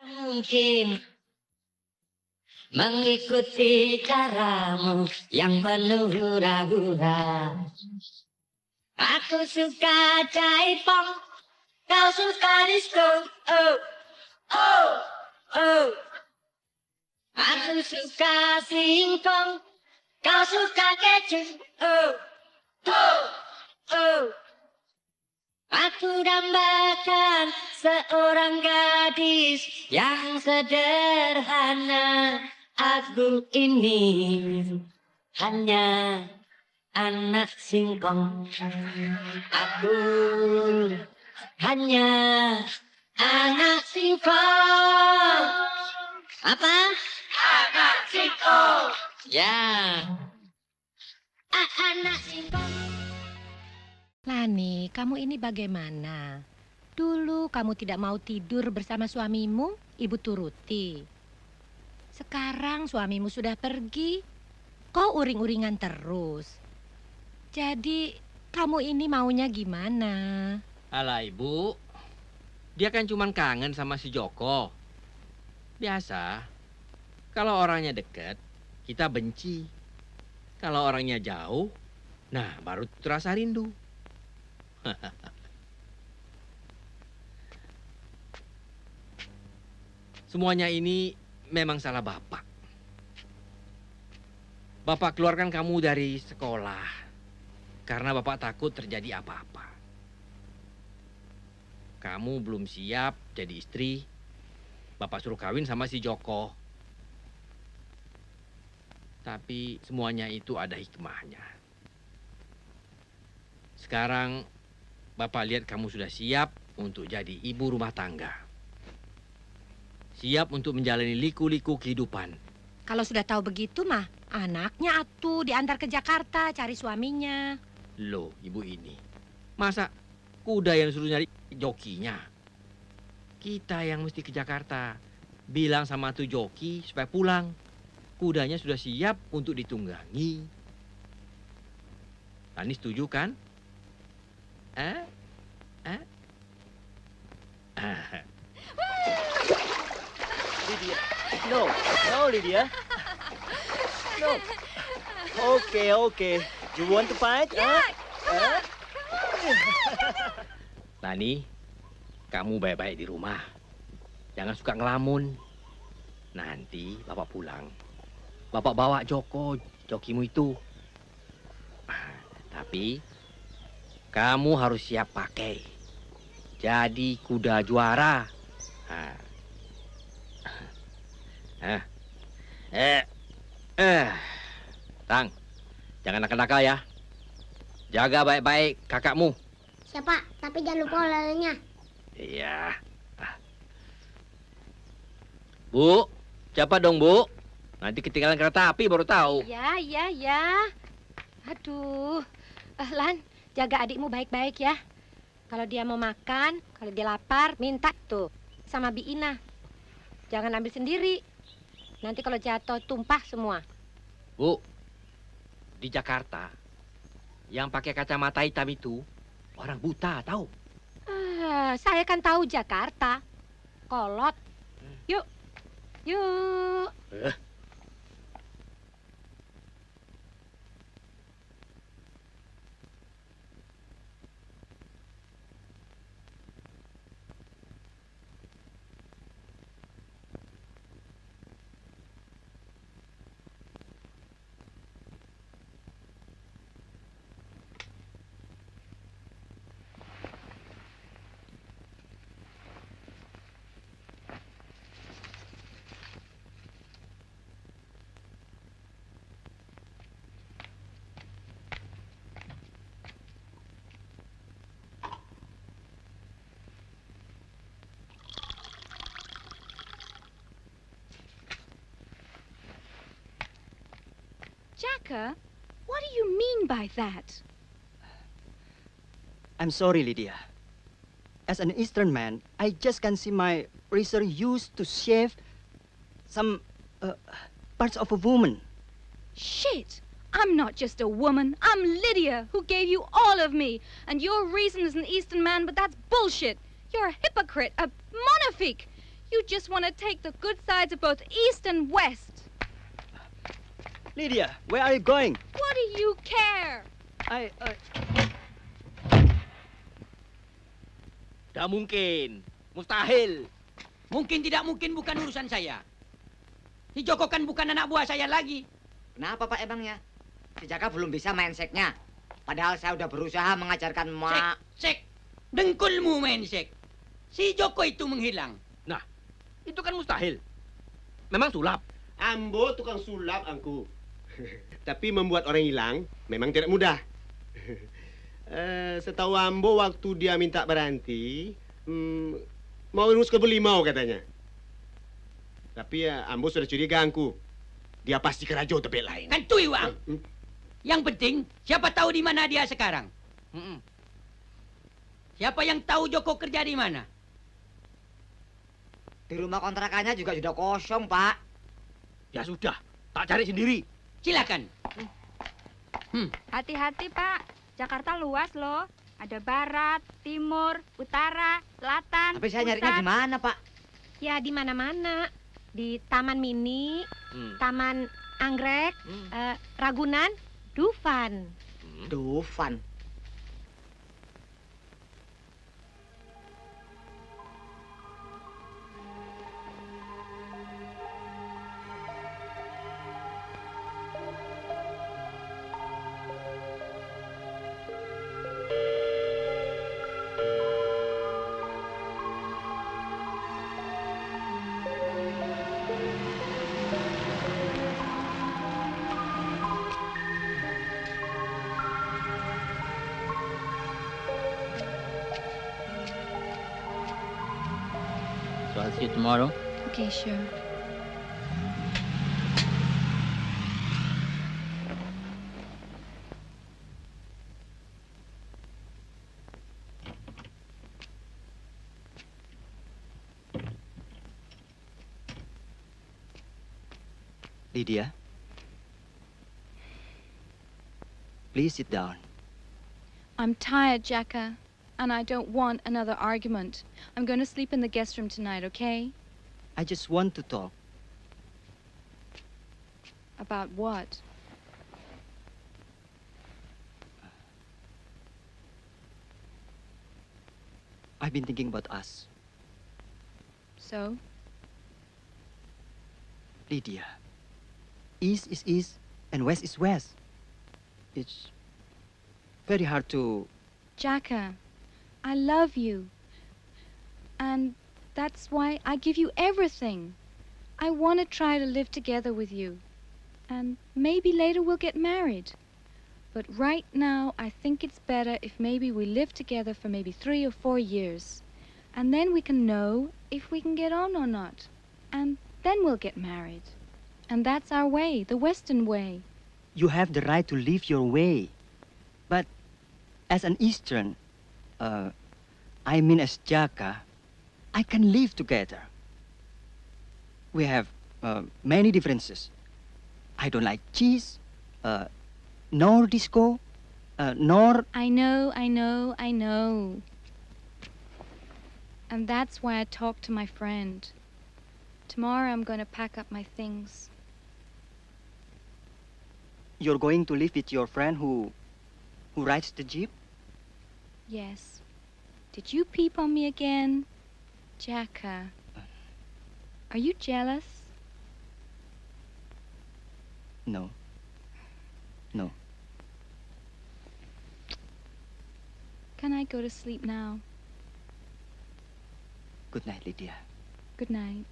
Mungkin mengikuti caramu yang penuh hura-hura. Aku suka jaipong, kau suka disco. Oh, oh, oh. Aku suka singkong, kau suka keju. Oh, oh, oh. Aku dambakan seorang gadis yang sederhana. Aku ini hanya anak singkong. Aku hanya anak singkong. Apa? Anak singkong. Ya. Anak singkong. Lani, kamu ini bagaimana? Dulu kamu tidak mau tidur bersama suamimu, ibu turuti. Sekarang suamimu sudah pergi, kau uring-uringan terus. Jadi, kamu ini maunya gimana? Alah ibu, dia kan cuma kangen sama si Joko. Biasa, kalau orangnya dekat, kita benci. Kalau orangnya jauh, nah baru terasa rindu. Semuanya ini memang salah Bapak. Bapak keluarkan kamu dari sekolah karena Bapak takut terjadi apa-apa. Kamu belum siap jadi istri. Bapak suruh kawin sama si Joko. Tapi semuanya itu ada hikmahnya. Sekarang Bapak lihat kamu sudah siap untuk jadi ibu rumah tangga. Siap untuk menjalani liku-liku kehidupan. Kalau sudah tahu begitu mah, anaknya atuh diantar ke Jakarta cari suaminya. Loh, ibu ini. Masa kuda yang suruh nyari jokinya? Kita yang mesti ke Jakarta. Bilang sama tuh joki supaya pulang. Kudanya sudah siap untuk ditunggangi. Lani setuju kan? Lydia. No, Lydia. No. Okay. You want to fight? Lani, kamu baik-baik di rumah. Jangan suka ngelamun. Nanti Bapak pulang. Bapak bawa Joko, jokimu itu. Tapi, kamu harus siap pakai. Jadi kuda juara. Tang, jangan nakal-nakal ya. Jaga baik-baik kakakmu. Siapa? Tapi jangan lupa olahraga. Iya. Bu, cepat dong Bu. Nanti ketinggalan kereta api baru tahu. Ya. Aduh. Lan, jaga adikmu baik-baik ya. Kalau dia mau makan, kalau dia lapar, minta tuh sama Bi Ina. Jangan ambil sendiri. Nanti kalau jatuh tumpah semua. Bu, di Jakarta yang pakai kacamata hitam itu orang buta, tahu? Saya kan tahu Jakarta. Kolot. Yuk. Jacka, what do you mean by that? I'm sorry, Lydia. As an Eastern man, I just can see my razor used to shave some parts of a woman. Shit! I'm not just a woman. I'm Lydia, who gave you all of me. And your reason is an Eastern man, but that's bullshit. You're a hypocrite, a monophique. You just want to take the good sides of both East and West. Lydia, where are you going? What do you care? Tidak mungkin. Mustahil. Mungkin tidak mungkin bukan urusan saya. Si Joko kan bukan anak buah saya lagi. Kenapa Pak emangnya? Si Jaka belum bisa main seknya. Padahal saya udah berusaha mengajarkan mak. Sek. Dengkulmu main sek. Si Joko itu menghilang. Nah, itu kan mustahil. Memang sulap. Ambo tukang sulap, angku. Tapi membuat orang hilang memang tidak mudah. Setahu Ambo waktu dia minta berhenti, mau urus ke Belimau katanya. Tapi ya Ambo sudah curiga angku. Dia pasti kerajo tempat lain. Kan tuh Iwang. Yang penting, siapa tahu di mana dia sekarang? Siapa yang tahu Joko kerja di mana? Di rumah kontrakannya juga sudah kosong, Pak. Ya sudah, tak cari sendiri. Silakan. Hati-hati, Pak. Jakarta luas loh. Ada barat, timur, utara, selatan. Tapi saya nyarinya di mana, Pak? Ya di mana-mana. Di Taman Mini, Taman Anggrek, Ragunan, Dufan. Dufan. So I'll see you tomorrow. Okay, sure. Lydia, please sit down. I'm tired, Jacka, and I don't want another argument. I'm going to sleep in the guest room tonight, okay? I just want to talk. About what? I've been thinking about us. So? Lydia, East is East and West is West. It's very hard to... Jacka, I love you. And that's why I give you everything. I want to try to live together with you. And maybe later we'll get married. But right now, I think it's better if maybe we live together for maybe 3 or 4 years. And then we can know if we can get on or not. And then we'll get married. And that's our way, the Western way. You have the right to live your way. But as an Eastern, I mean as Jaka, I can live together. We have many differences. I don't like cheese, nor disco, nor... I know. And that's why I talked to my friend. Tomorrow I'm going to pack up my things. You're going to live with your friend who rides the jeep? Yes. Did you peep on me again? Jacka. Are you jealous? No. No. Can I go to sleep now? Good night, Lydia. Good night.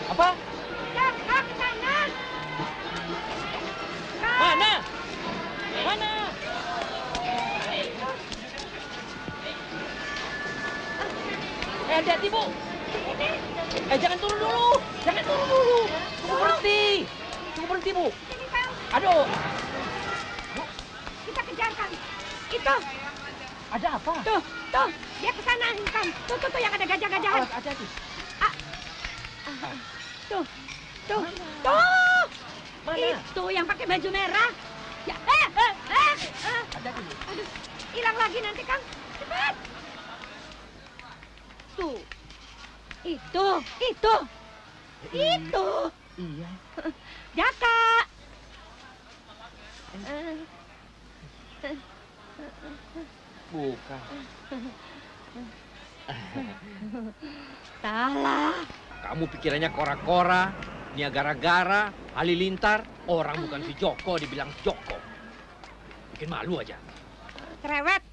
Apa? Jaka ke sana. Mana? Mana? Hati-hati, Bu. Jangan turun dulu. Jangan turun dulu. Tunggu berhenti. Tunggu berhenti, Bu. Aduh. Kita kejar, Kang. Itu. Ada apa? Tuh. Dia ke sana, Kang. Tuh, yang ada gajah-gajahan. Hati-hati. Tuh. Mana? Itu yang pakai baju merah. Ya, Ada dulu. Aduh, hilang lagi nanti, Kang. Cepat. Tuh. Itu. Iya. Jaka. Bukan. Salah. Kamu pikirannya kora-kora, Niagara-gara, halilintar, orang bukan si Joko dibilang Joko. Bikin malu aja. Cerewet.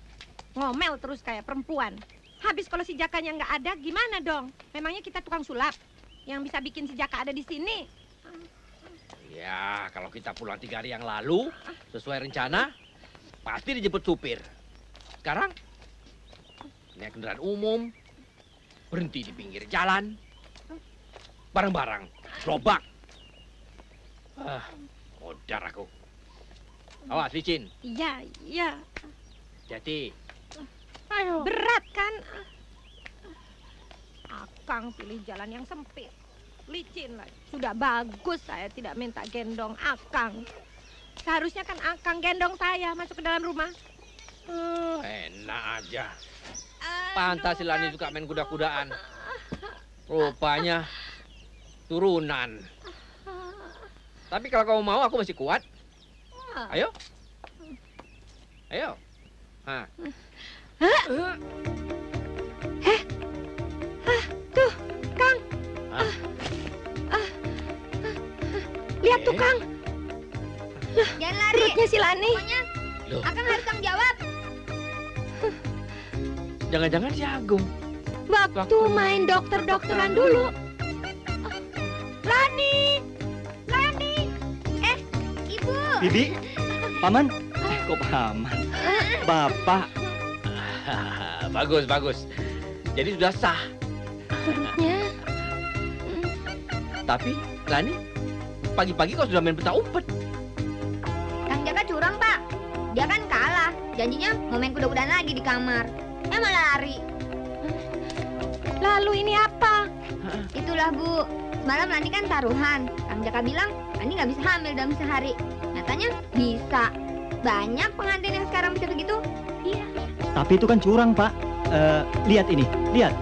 Ngomel terus kayak perempuan. Habis kalau si Jakanya nggak ada, gimana dong? Memangnya kita tukang sulap yang bisa bikin si Jaka ada di sini? Ya, kalau kita pulang 3 hari yang lalu, sesuai rencana, pasti dijemput supir. Sekarang, naik kendaraan umum, berhenti di pinggir jalan, barang-barang, gerobak. Modar aku. Awas, licin. Iya, iya. Jadi, Berat kan? Akang pilih jalan yang sempit. Licin lah. Sudah bagus saya tidak minta gendong Akang. Seharusnya kan Akang gendong saya masuk ke dalam rumah. Enak aja. Pantas si Lani suka main kuda-kudaan. Rupanya turunan. Tapi kalau kamu mau, aku masih kuat. Ayo. Ayo. Hah. Tuh, Kang. Lihat tuh, Kang. Jangan lari. Perutnya si Lani. Pokoknya Loh. Akang harus tanggung jawab. Jangan-jangan si Agung. Waktu main dokter-dokteran dulu. Lani. Lani. Ibu. Bibi, Paman. Kok Paman? Bapak. Bagus, bagus. Jadi sudah sah. Perutnya. Tapi, Lani, pagi-pagi kau sudah main peta umpet. Kang Jaka curang, Pak. Dia kan kalah. Janjinya mau main kuda-kudaan lagi di kamar. Malah lari. Lalu ini apa? Itulah, Bu. Semalam Lani kan taruhan. Kang Jaka bilang Lani nggak bisa hamil dalam sehari. Nyatanya bisa. Banyak pengantin yang sekarang bisa begitu. Iya. Tapi itu kan curang, Pak. Lihat ini, lihat.